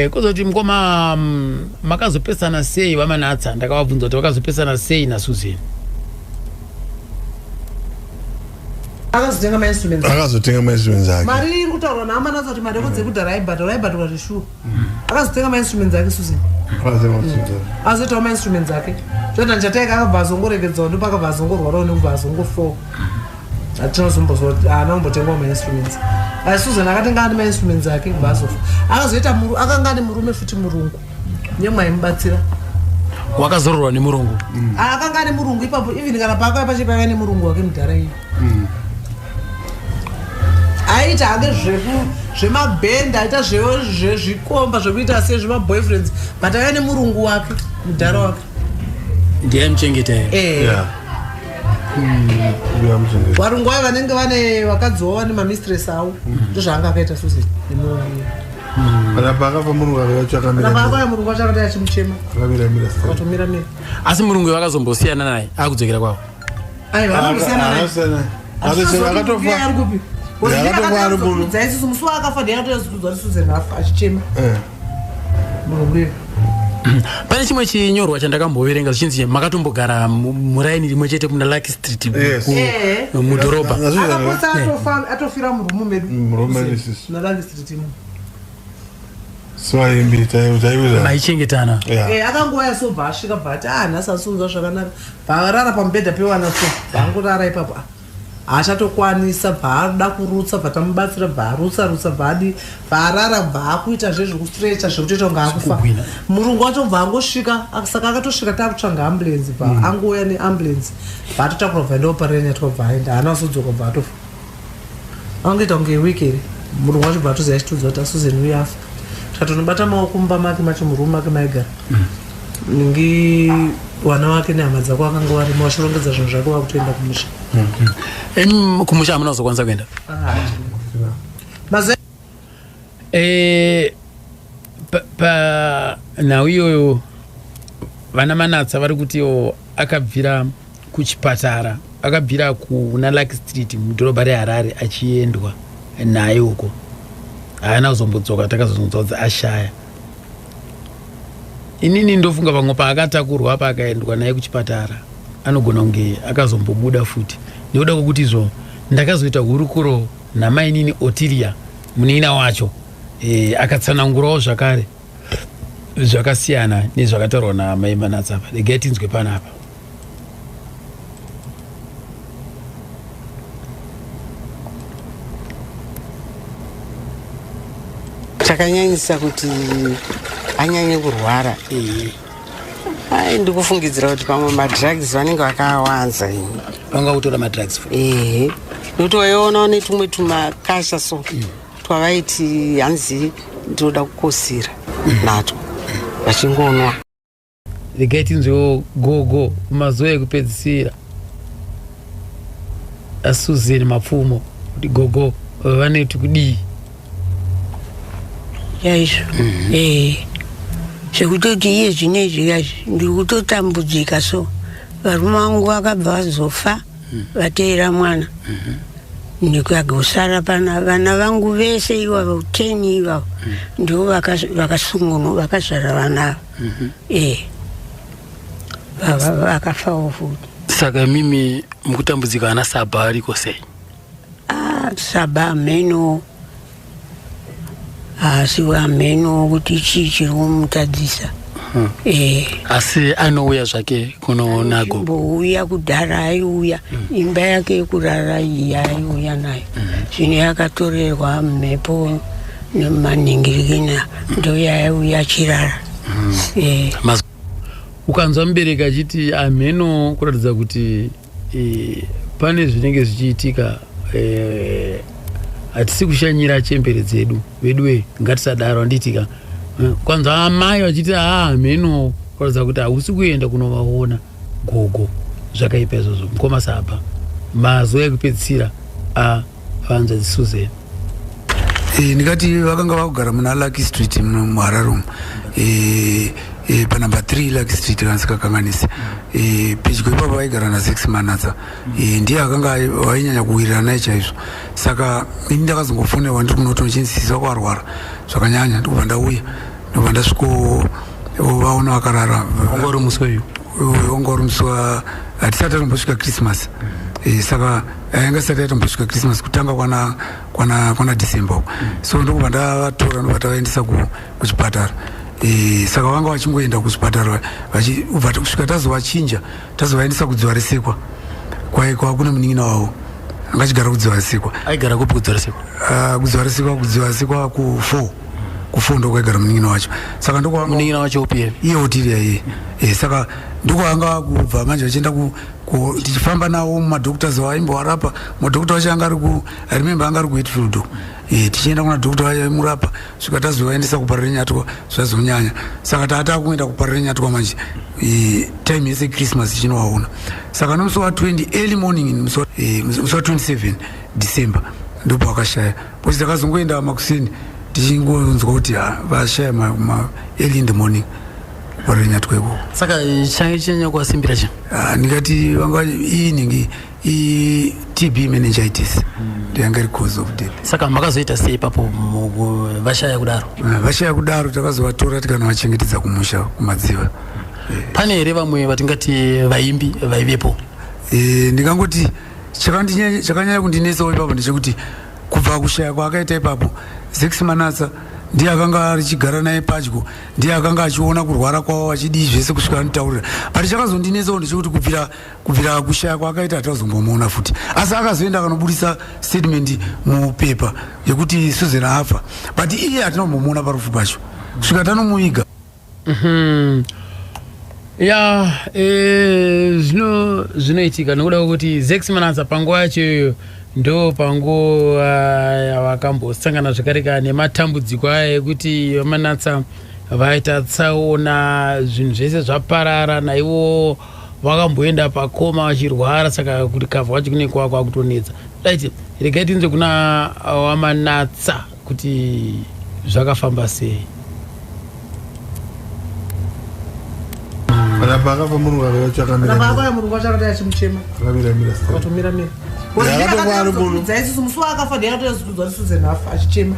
Kozoti mukoma makazopesana sei vamanatsa? Ndakavabvunza kuti vakazopesana sei naSusan? Akazotenga mainstruments ake. Mari iri kutaurwa naamanadzo kuti mari yekudzekudhara aibhadhwa zvishuwa. Akazotenga mainstruments ake Susan. Azoitawo mainstruments ake. Zvona njataika akabva azongoregedzawo ndipo akabva azongorwarawo nekubva azongofo. Hatinozombozwa kuti haana kumbotengwawo mainstruments. Susan akatenga ane mainstruments ake kubva azofa. Akazoita akanga ane murume futi murungu nyemwe aimubatsira. Wakazororwa nemurungu? Akanga ane murungu ipapo, even kana pakauya pachipaiva nemurungu wake mudhara iyi. Aita hake zvemabhenda, aita zvezvikomba zvekuita sezvemaboyfriends, but aiva nemurungu wake mudhara wake. Ndiye aimuchengeta here? Varungu vaya vanenge vane vakadziwa vane mamistress avo ndozvaanga akaita Susan nemurungu. Pakafa murungu akauya murungu wacho akati achimuchema akatomira. Asi murungu vakazombosiyana naye akudzokera kwavo? Aiva akambosiyana naye. Akatofa. Arikupi? Isusu musi waakafa ndiye akatozotudzwa kuti Susan afa achichema. Murungu iye. Pane chimwe chinyorwa chandakamboverenga zvichinzi makatombogara muraini rimwe chete muna Lucky Street mudhorobha. Akaposa atofira murumu medu. Na Lucky Street imo. Swaimbi taiuza. Maichengetana. Akangouya sobva asvika bhati nhasi asunzwa zvakanaka. Bharara pamubhedha pewana so. Bhangorara ipapo. Haachatokwanisa bhaada kurutsa bhatamubatsira bharutsa bhadi bharara bhaakuita zvezvekustrecha zvekutoita kunge akufa. Murungu wacho bvaangosvika saka akatosvika takutsvanga ambulance angouya neambulance bhaatotakura bva ndoparenya tokabvaenda haana kuzodzoka bhaatofa. Angoita kunge wiki here murungu wacho bhaatoziva achitudza kuti Susan uya afa. Tatonobata maoko mumba make macho murume make maigara. Ningi wana wake nehama dzako akanga warimo wachirongedza zvinhu zvake wakutoenda kumusha. Kumusha hamuna kuzokwanisa kuenda? Nhau iyoyo vana Manatsa vari kuti akabvira kuchipatara, akabvira kuna Lucky Street mudhorobha reHarare achiendwa naye uko. Haana kuzombodzoka, takazonzodza ashaya. Inini ndofunga pamwe paakatakurwa apa akaendwa naye kuchipatara anogona kunge akazombobuda futi. Ndoda kwokuti izvo ndakazoita hurukuro namainini Otilia munina wacho akatsanangurawo zvakare zvakasiyana nezvakataurwa namai Manatsa apa. Regai tinzwe panapa. Chakanyanyisa kuti anyanye kurwara ndikufungidzira kuti pamwe madrugs vanenge vakawanza vanga kutora madrugs nokuti waiona netumwe tumakasha so twavaiti hanzi ndinoda kukosira natwo vachingonwa. Regai tinzwewo gogo mumazuva ekupedzisira aSusan Mapfumo kuti gogo vanoiti kudii yaizvo. Zvekutoti iye zvinezvi yazvi ndiri kutotambudzika. So varume vangu vakabva vazofa vateera mwana ndikagosara pana vana vangu vese ivavo 10 ivavo ndivo vakasungunwa vakazvara vana vakafawo futi. Saka mimi mukutambudzika ana Saba ariko sei? Saba ameno asi ameno kuti chii chiri kumutadzisa. Asi anouya zvake kunoona gogo? Mbouya kudhara aiuya, imba yake yekurara iyi aiuya nayo. Zvino yakatorerwa mhepo nemanhingirikina ndoyaiuya achirara. Ukanzwa mubereki achiti ameno kuratidza kuti pane zvinenge zvichiitika, hatisi kushanyira chembere dzedu veduwe, ngatisadaro anditika. Kwanza amai vachiti ameno kuratidza kuti hausi kuenda kunovaona gogo, zvakaipa izvozvo. Mukoma Saba mazuva ekupedzisira avanza Susan. Ndikati vakanga vakugara muna Lucky Street muHarare panumber 3 Lucky Street kansikakanganisi. Pedyo ipapo vaigara na6 Manatsa. Ndiye akanga vainyanya kuwirirana naye chaizvo. Saka ini ndakazongofonerwa ndiri kunotonochinzisisa kwarwara zvakanyanya, ndikubva ndauya ndobva ndasvikovaona vakarara. Wanga uri musi weyu? Wanga uri musi hatisati atombosvika Christmas. Saka yanga isati yatombosvika Christmas kutanga kwana December. So ndokubva ndavatora ndobva tavaendesa kuchipatara. Saka vanga vachingoenda kuchipatara ubva kusvika tazovachinja tazovaendesa kudziva resekwa kwakuna munin'ina wavo anga achigara kudziva resekwa. Aigara kupi kudziva resekwa? Kudziva resekwa ku4 ndokwaigara munin'ina wacho. Saka munin'ina wacho upi? Iye Otilia iye. Saka ndokwanga kubva manje vachienda tichifamba nawo mumadhoktors vaimbovarapa. Madhokta wacho anga ari kuHeathfield. Tichienda kuna dhokta vaimurapa svika tazovaendesa kuParirenyatwa zvazonyanya. Saka taatakuenda kuParirenyatwa manje time yese Christmas ichinovaona. Saka nomusi wa20 early morning musi wa27 December ndipo vakashaya. Posi takazongoenda makuseni tichingonzwa kuti vashaya early in the morning Parirenyatwa ikoko. Saka change chinyanya kuwasimbira chi? Ndikati vanga inenge TB meningitis ndiyanga iri cause of death. Saka makazoita sei papo vashaya kudaro? Vashaya kudaro takazovatora tikanavachengetedza kumusha kumadziva. Pane here vamwe vatingati vaimbi vaivepo? Ndikangoti chakanyanya kundinetsawo ipapo ndechekuti kubva kushaya kwaakaita ipapo 6 Manatsa ndiye akanga arichigara naye padyo, ndiye akanga achiona kurwara kwavo achidii zvese kusvika anitaurira. But chakazondinetsawo ndechekuti kubvira kushaya kwaakaita hatazombomuona futi, asi akazoenda akanobudisa statement mupepa yekuti Susan afa, but iye hatinambomuona parufu pacho kusvika tanomuviga. Ya zvinoitika nokuda kwekuti 6 Manatsa panguva yacho ndo panguva yavakambosangana zvakare nematambudziko aya ekuti Manatsa vaita tsaona, zvinhu zvese zvaparara, naivo vakamboenda pakoma vachirwara, saka kuti kavha wacho kune kwakwa kutonetsa. Daiti regai tinze kuna Wamanatsa kuti zvakafamba sei. Baba murungu akachakamira. Baba murungu achakati achimuchema. Akamira. Akatomira. Zaisi musi wakafa ndiyakatozodzwa Susan afa achichema.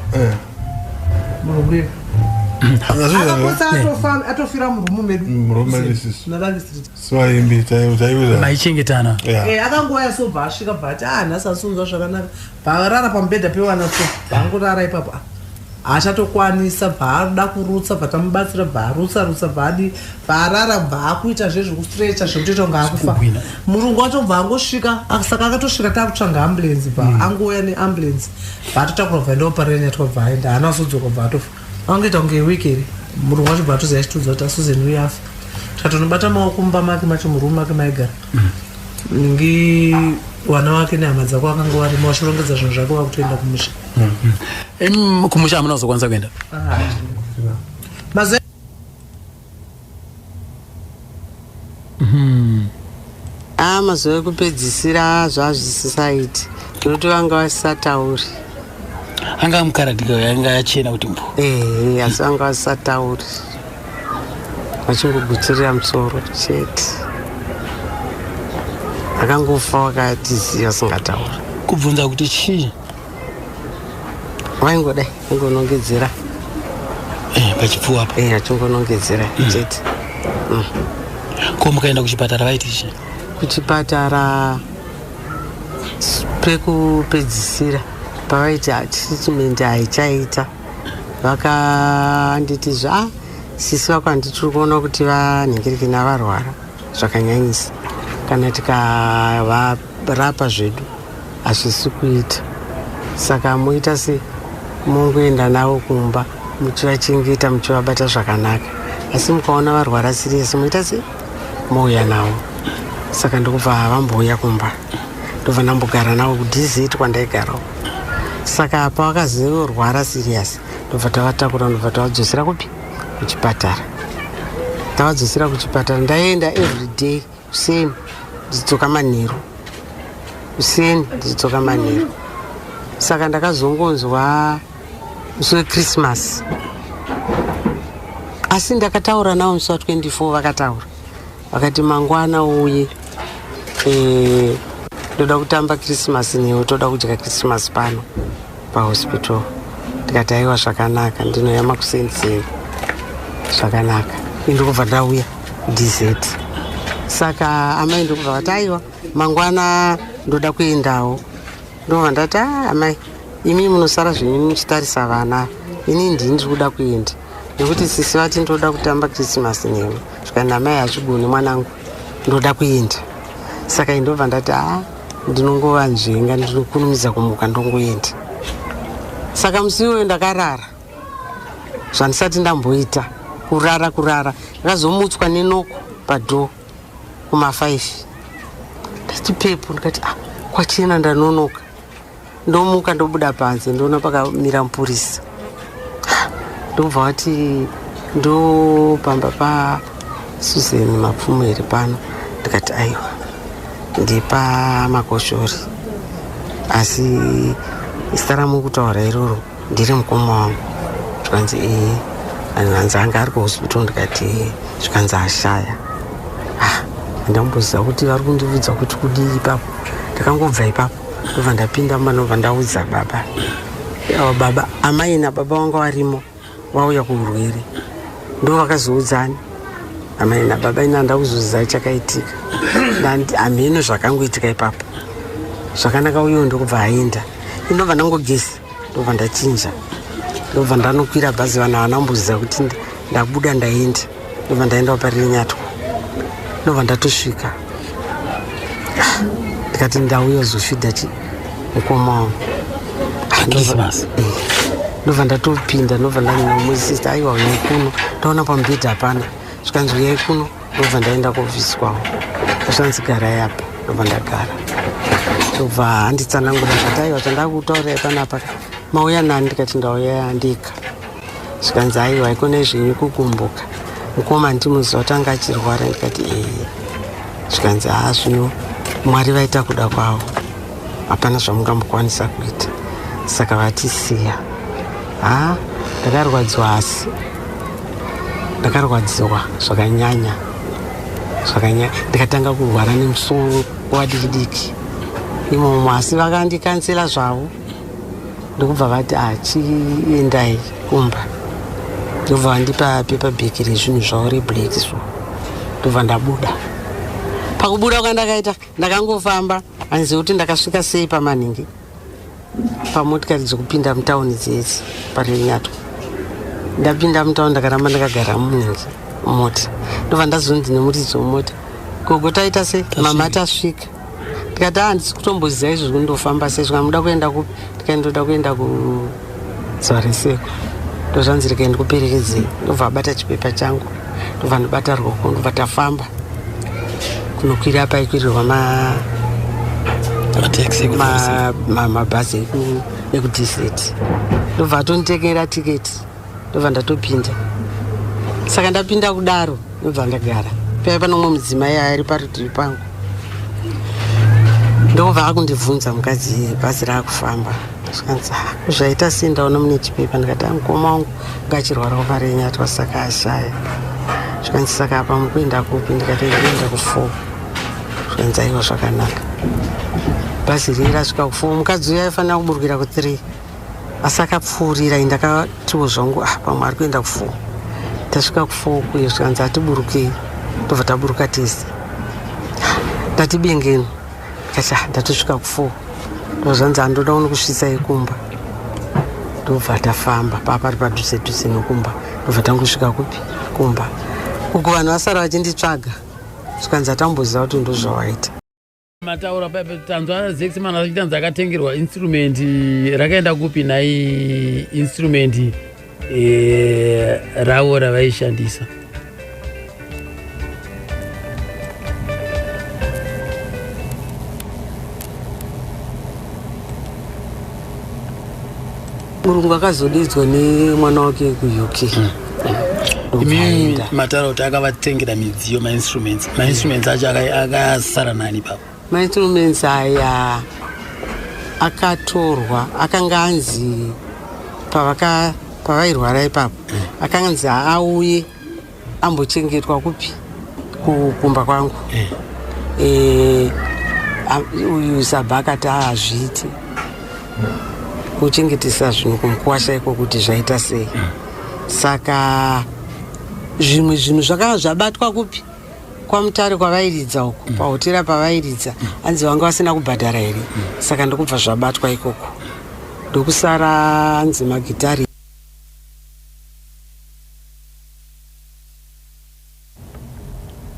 Murungu. Atofira murumu medu. Murumu medu. Narangi street. Swaimbi taiwira. Maichengetana. Akangoya yasobva asvika bhati nhasi asunzwa zvakanaka. Bharara pamubhedha pewana so. Bhangorara ipapo. Achatokwanisa bhaada kurutsa bhatamubatsira bharutsa bhadi bharara bhaakuita zvezvekustrecha zvekutoita kunge akufa. Murungu wacho bvaangosvika saka akatosvika takutsvanga ambulensi angouya neambulensi bhaatotakura bva ndoparenya tobva aenda haana kuzodzoka bhaatofa angoita kunge wikeri. Murungu wacho bhaatoziva achitudza kuti Susan uye afa tatonobata maoko mumba make macho murume make maigara ningi wana wake nehama dzako akanga warimo wachirongedza zvinhu zvake wakutoenda kumusha. Kumusha hamuna kuzokwanisa kuenda? Mazuva ekupedzisira zvazvisisaiti nokuti vanga vasisatauri. Anga mukaradhika yanga yachena kuti mbo. Asi vanga vasisatauri vachingogutsurira musoro chete. Akangofa wakatiziva singatauri. Kubvunza kuti chii? Vaingodai ingonongedzera pachipfuwa apa. Achingonongedzera chete. Ko mukaenda kuchipatara vaiti chii? Kuchipatara pekupedzisira pavaiti treatment haichaita vakanditi sisi vakwandi tiri kuona kuti vanhengerekena varwara zvakanyanyisa kana tikavarapa zvedu hazvisi kuita, saka muita se mungoenda navo kumba muchivachengeta muchivabata zvakanaka, asi mukaona varwara siriyasi muita se mouya navo. Saka ndokubva vambouya kumba ndobva ndambogara navo kudhizeti kwandaigarawo. Saka apa vakazorwara siriyasi ndobva tavatakura ndobva tavadzosera kupi kuchipatara. Tavadzosera kuchipatara ndaenda everyday useni ndichidzoka manheru, useni ndichidzoka manheru. Saka ndakazongonzwa musi weChristmas, asi ndakataura navo musi wa24 vakataura vakati mangwana uye ndoda kutamba Christmas newe, toda kudya Christmas pano pahospital. Ndikati aiwa zvakanaka, ndinoyama kusenzeni zvakanaka, ndikubva ndauya DZ. Saka amai ndikubva vati aiwa mangwana ndoda kuendawo. Ndobva ndati amai imi munosara zvenyu muchitarisa vana, ini ndini ndiri kuda kuenda nekuti sisi vati ndoda kutamba Christmas newe. Zvikana amai hachigoni mwanangu, ndoda kuenda. Saka ndobva ndati ndinongova nzvenga, ndinokurumidza kumuka ndongoenda. Saka musi uyo ndakarara zvandisati ndamboita, kurara ndakazomutswa nenoko padho kuma5. Ndati pepo, ndikati kwachena ndanonoka. Ndomuka ndobuda panze ndoona pakamira mupurisa. Ndobva vati ndopamba paSusan mapfumo iri pano. Ndikati aiwa ndipa makoshori, asi zita ramukutaura iroro ndiri mukoma wangu. Zvikanzi anzi anga ari kuhospital. Ndikati zvikanzi ashaya. Ndamboziva kuti vari kundibvunza kuti kudii ipapo. Ndakangobva ipapo ndobva ndapinda ndobva ndaudza baba. Baba amai nababa vanga varimo vauya kuurwere, ndo vakazoudzani amai nababa ina ndakuzoziva chakaitika. Hameno zvakangoitika ipapo. Zvakanaka uyo ndokubva aenda. Ndobva ndangogesi ndobva ndachinja, ndobva ndanokwira bhazi. Vanhu vanamboziva kuti ndabuda ndaenda, ndobva ndaenda parinyatwa. Ndobva ndatosvika ndikati ndauya zofidha mukoma wangu. Ndobva ndatopinda, ndobva ndanomuzisita aiwa uyai kuno, ndaona pamubhedha hapana. Zvikanzi uyai kuno, ndobva ndaenda kuofisi kwavo. Zvanzi garai apa, ndobva ndagara. Ndobva handitsanangura kuti aiwa chandakutaurirai panapa mauya nani. Ndikati ndauya ndika. zvikanzi aiwa ikone zvenyu kukumbuka mukoma ndimuziva kuti anga achirwara ndikati zvikanzi zvino Mwari vaita kuda kwavo hapana zvamungambokwanisa kuita saka vatisiya ndakarwadziwa asi ndakarwadziwa zvakanyanya ndikatanga kurwara nemusoro wadiki imomo asi vakandikansela zvavo ndokubva vati chiendai kumba ndobva vandipa pepa bheki rezvinhu zvavo reblake so ndobva ndabuda pakubuda kwandakaita ndakangofamba hanzi kuti ndakasvika sei pamanhingi pamotikari dzokupinda mutauni dzese parenyatwa ndapinda mutauni ndakaramba ndakagara munhingi mota ndobva ndazonzi nemuridzi wemota gogo taita sei mama tasvika ndikati handisi kutomboziva izvo kundofamba sei zvikamuda kuenda kupi ndikaindoda kuenda kuDzareseko ndozvanzi rega ndikuperekedzei ndobva abata chipepa changu ndobva ndobata ruoko ndobva tafamba kunokwira paikwirirwa mabhazi ekudhiseti ndobva atonditekera tiketi ndobva ndatopinda saka ndapinda kudaro ndobva ndagara paya panomwe mudzimai ari parutivi pangu ndobva akundibvunza mukadzi bhazi raakufamba zvikanzi kuzvaita sei ndaona mune chipepa ndikati mukoma wangu ngachirwarawo parenyatwa saka ashaya zvikanzi saka apa mukuenda kupi ndikati ndikuenda ku4 zvikanzi aiwa zvakanaka bhazi riri rasvika ku4 mukadzi uyo aifanira kuburukira ku3 asi akapfuurira ndakatiwo zvangu pamwe ari kuenda ku4 tasvika ku4 kuyo zvikanzi atiburukei ndobva taburuka tese ndati bengeni ndikati ndatosvika ku4 ndozvanzi handoda unokusvisai kumba ndobva tafamba papari padhuze nokumba ndobva tangosvika kupi kumba uko vanhu vasara vachinditsvaga zvikanzi atamboziva kuti ndozvawaita mataura tanzwa zexman achitanzi akatengerwa instrument rakaenda kupi nai instrument ravo ravaishandisa Murungu akazodidzwa nemwana wake kuUK imi mataura kuti akavatengera midziyo mainstruments acho akasara nani papo mainstruments aya akatorwa akanga anzi pavairwara ipapo akanga anzi auye ambochengetwa kupi kukumba kwangu uyu sabhakati hazviiti kuchengetesa zvinhu kumukwasha iko kuti zvaita sei saka zvimwe zvinhu zvakanga zvabatwa kupi kwamutare kwavairidza uko pahotera pavairidza anzi vanga vasina kubhadhara here saka ndokubva zvabatwa ikoko ndokusara anzi magitari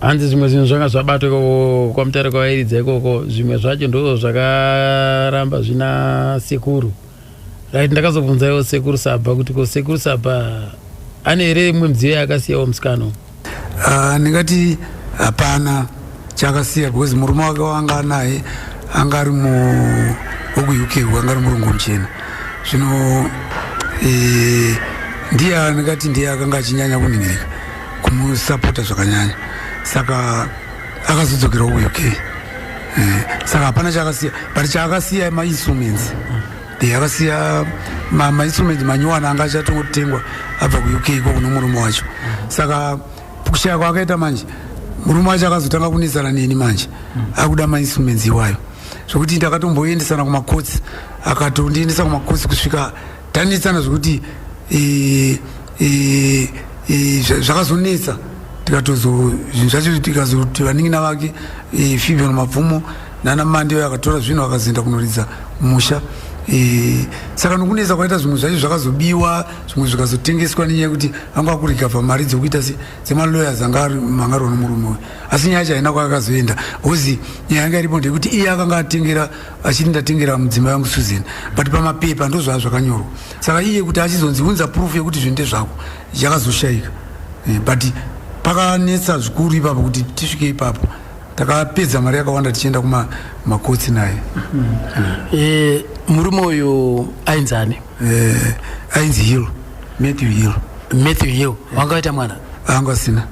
hanzi zvimwe zvinhu zvanga zvabatwa ikoko kwamutare kwavairidza ikoko zvimwe zvacho ndo zvakaramba zvina sekuru right ndakazobvunzaiwo sekuru Sabha kuti ko sekuru Sabha ane here imwe midziyo yakasiyawo musikano ndingati hapana chakasiya because murume wake wanga naye anga ari kuUK anga ari murungu muchena zvino ndiye ndingati ndiye akanga achinyanya kuningirika kumusapota zvakanyanya saka akazodzokera kuUK saka hapana chakasiya but chakasiya mainstruments akasiya mainstruments manyuwana anga achatongotengwa abva kuUK iko kuno murume wacho saka kushaya kwakaita manje murume wacho akazotanga kunisana neni manje akuda mainstruments iwayo zvokuti ndakatomboendesana kumakotsi akatondiendesa kumakotsi kusvika tanisana zvokuti zvakazonetsa zvinhu zvacho tikazoti vaningina vake Fibion Mabvumo nana Mande akatora zvinhu akazoenda kunoridza musha saka nokunetsa kwaita zvimwe zvacho zvakazobiwa zvimwe zvikazotengeswa nenyaya yekuti anga akurikavha mari dzokuita dzemalawyers anga mangarwa nomurume uyu asi nyaya yacho haina kwaakazoenda hozi nyaya yanga iripo ndekuti iye akanga atengera achiti ndatengera mudzimai wangu Susan but pamapepa ndo zvaa zvakanyorwa saka iye kuti achizonziunza proof yekuti zvinhu ndezvako yakazoshayika but pakanetsa zvikuru ipapo kuti tisvike ipapo takapedza mari yakawanda tichienda kumakotsi naye murume uyu ainzani ainzi Hill Matthew Hill Matthew yo wangaita mwana anga sina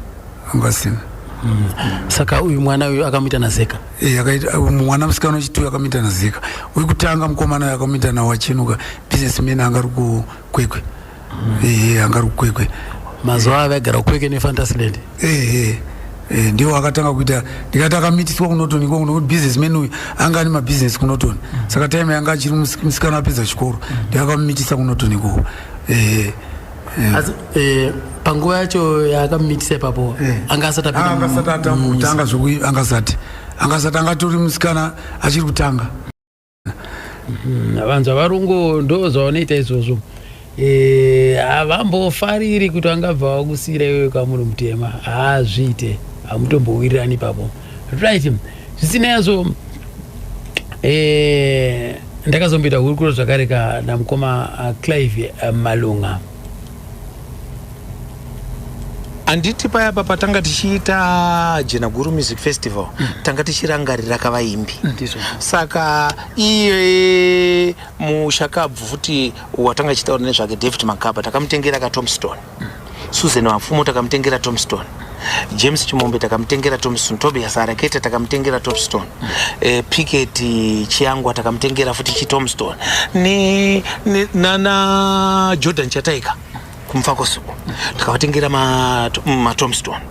saka uyu mwana uyu akamita na Zeka akaita mwana musikana wechitu akamita na Zeka uri kutanga mukomana akamita na wachinuka businessman anga ruku kwekwe anga ruku kwekwe mazuva avagara kweke neFantasyland ndio akatanga kuita ndikataka mitiswa kunotoni kuno businessman uyu anga ani mabusiness kunotoni saka time yanga achiri musikana apedza chikoro ndakamitisa kunotoni ko panguva yacho yakamitisa ipapo angasati kutanga zvoku angasati angatori musikana achiri kutanga vanhu varungu ndo zvavanoita izvozvo havambofariri kuti angabva vakusiyira iwewe kamunhu mutema haazviite hamutombowirirani ipapo right zvisina yazvo ndakazomboita hurukuro zvakare namukoma Clive Malunga anditi payapa patanga tichiita Jena Guru Music Festival tanga tichirangarira kavaimbi saka iye mushakabvu futi watanga chitaura nezvake David Makaba takamutengera ka Tombstone Susan Wapfumo takamutengera Tombstone James Chimombe takamutengera Tombstone Tobias Araketa takamutengera Tombstone Picket Chiangwa takamutengera futi chi Tombstone ni nana Jordan Chataika kumfako suku takavatengera ma Tombstone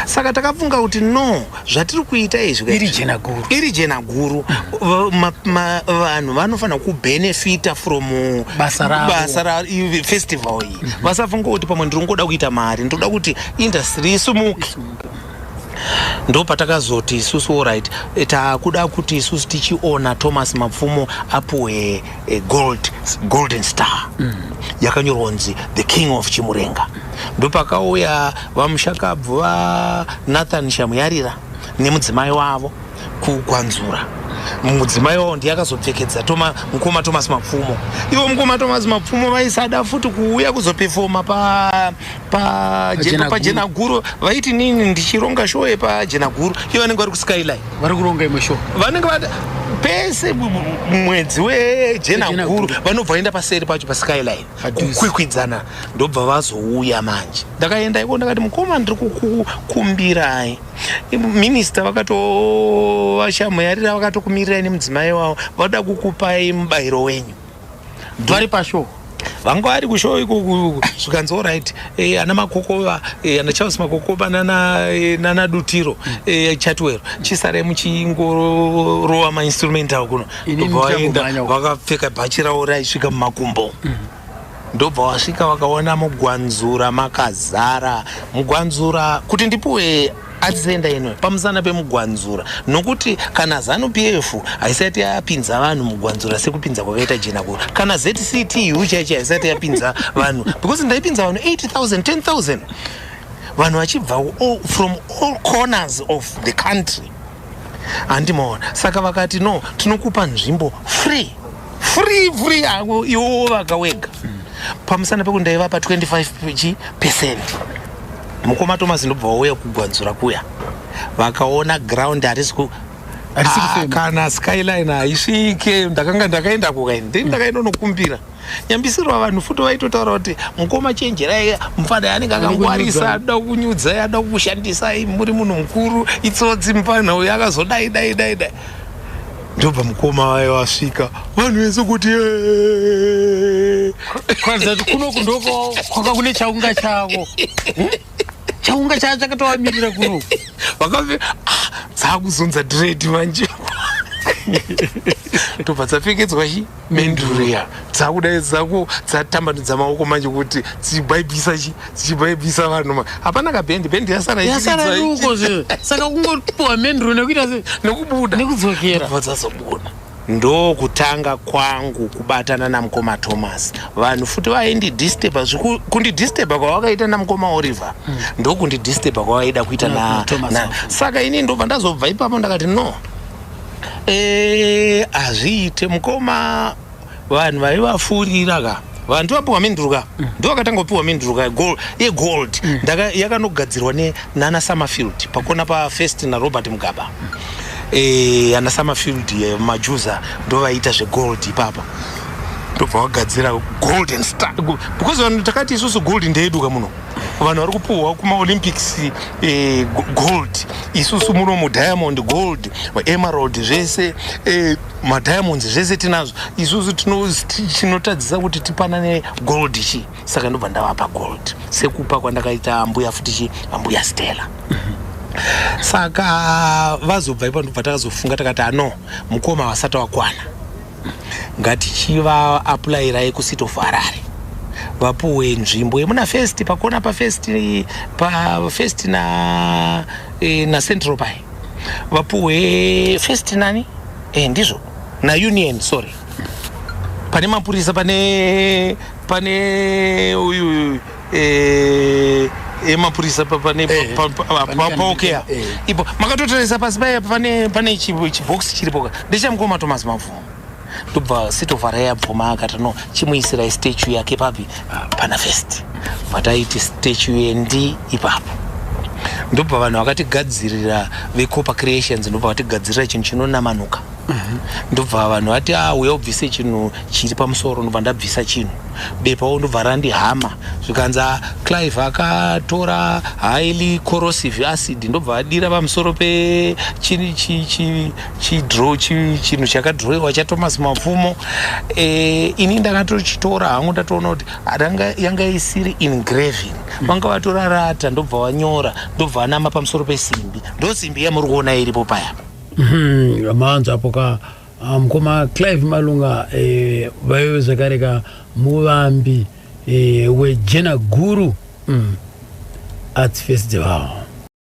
saka takabvunga kuti no zvatiri kuita izvi iri Jena Guru vanhu vanofana kubenefita from basa ra festival iyi vasafunga kuti pamwe ndiri ngoda kuita mari ndoda kuti industry isumuke ndo patakazoti isusu alright takuda kuti isusu tichiona Thomas Mapfumo apuwe golden star yakanyorwanzi the king of Chimurenga ndo pakauya vamushakabvu va Nathan Shamuyarira nemudzimai wavo kugwanzura mudzimai wavo ndiye akazopfekedza mukoma Thomas Mapfumo ivo mukoma Thomas Mapfumo vaisada futi kuuya kuzopefoma pa Jena Guru vaiti nini ndichironga show yepa Jena Guru ivo vanenge vari kuSkyline vari kuronga imwe show vanenge pese mwedzi weJena Guru vanobva vaenda paseri pacho paSkyline kukwikwidza ndobva vazouya manje ndakaenda iko ndakati mukoma ndiri kukumbirai minister vakatoshamuyarira vakatokumirirai nemudzimai wavo vada kukupai mubayiro wenyu vari pashow vanga vari kushow iko zvikanzi alright ana Makokova ana Charles Makokova nana Dutiro Chatwell chisare muchingorowa mainstrumental kuno vaenda vakapfeka bhachi ravo raisvika mumakumbo ndobva wasvika vakaona mugwanzura makazara mugwanzura kuti ndipuwe adzienda inwe pamusana pemugwanzura nokuti kana ZANU-PF haisati yapinza vanhu mugwanzura sekupinza kwakaita Jena Guru kana ZCTU chaichi haisati yapinza vanhu because ndaipinza vanhu 80,000 10,000 vanhu vachibva from all corners of the country handimaona saka vakati no tinokupa nzvimbo free hangu iwo vakawega pamusana pekundaiva 25% mukoma Thomas ndobva wauya kugwanzura kuya vakaona ground harisi kana Skyline haisvike ndakaenda kukaini ndakaindonokumbira nyambisirwa vanhu futi vaitotaura kuti mukoma chenjerai mufana anenge akangwarisa ada kunyudzai ada kushandisai muri munhu mukuru itsotsi mufana uyu akazodai ndobva mukoma wayo wasvika vanhu vese kuti kwanza kuno kundoko kwanga kune chaunga chavo chaunga chakatovamirira kuno vakave dzakuzonza dread manje tobva dzapfekedzwa menduriya dzakudai dzatambanudza maoko manje kuti dzichibhaibhisa vanhu hapana kabhendi yasara ruko saka kungopuwa menduru nekuita se nekubuda nekudzokera vadzazobuda ndo kutanga kwangu kubatana namukoma Thomas vanhu futi vaendi disturba kundidisturba kwavakaita namukoma Oliver ndo kundidisturba kwavaida kuita na saka ini ndobva ndazobva ipapo ndakati no hazviite mukoma vanhu vaivafurira ka vanhu ndivapiwa menduruka ndo vakatanga kupiwa menduruka yegold yakanogadzirwa nana Summerfield pakona paFirst naRobert Mugabe ana Summerfield majuza ndo vaita zvegold ipapa ndobva wagadzira golden star because vanhu takati isusu gold ndeyeduka muno vanhu vari kupuhwa kumaolympics gold isusu muno mudiamond gold maemerald zvese madiamonds zvese tinazvo isusu tinotadzisa kuti tipanane gold chi saka ndobva ndavapa gold sekupa kwandakaita ambuya futi ambuya Stella saka vazobva ipo ndobva takazofunga takati ano mukoma wasati wakwana ngatichiva apulayirai kusito Harare vapuwe nzvimbo yemuna first pakona first na Central pai vapuwe first nani ndizvo na Union sorry pane mapurisa pane uyu mapurisa pane paokea ipo makatotarisa pasi paya pane chibox chiripo ndechamukoma Thomas Mavhungu ndobva Sito Harare yabvuma akati no chimuisira statue yake papi pana first vataiti statue yendi ipapo ndobva vanhu vakatigadzirira veCopa Creations ndobva vatigadzirira chinhu chinonamanuka ndobva vanhu vati uya ubvise chinhu chiri pamusoro ndobva ndabvisa chinhu bepawo ndobva randihama zvikanza Clive akatora highly corrosive acid ndobva adira pamusoro pe chinhu chakadhirowiwa chaThomas Mapfumo ini ndakatochitora hangu ndatoona kuti yanga isiri engraving vanga vatora rata ndobva vanyora ndobva vanama pamusoro pesimbi ndosimbi yamuri kuona iripo paya maanza apo ka mukoma Clive Malunga vayo zakareka muvambi wejena guru arts festival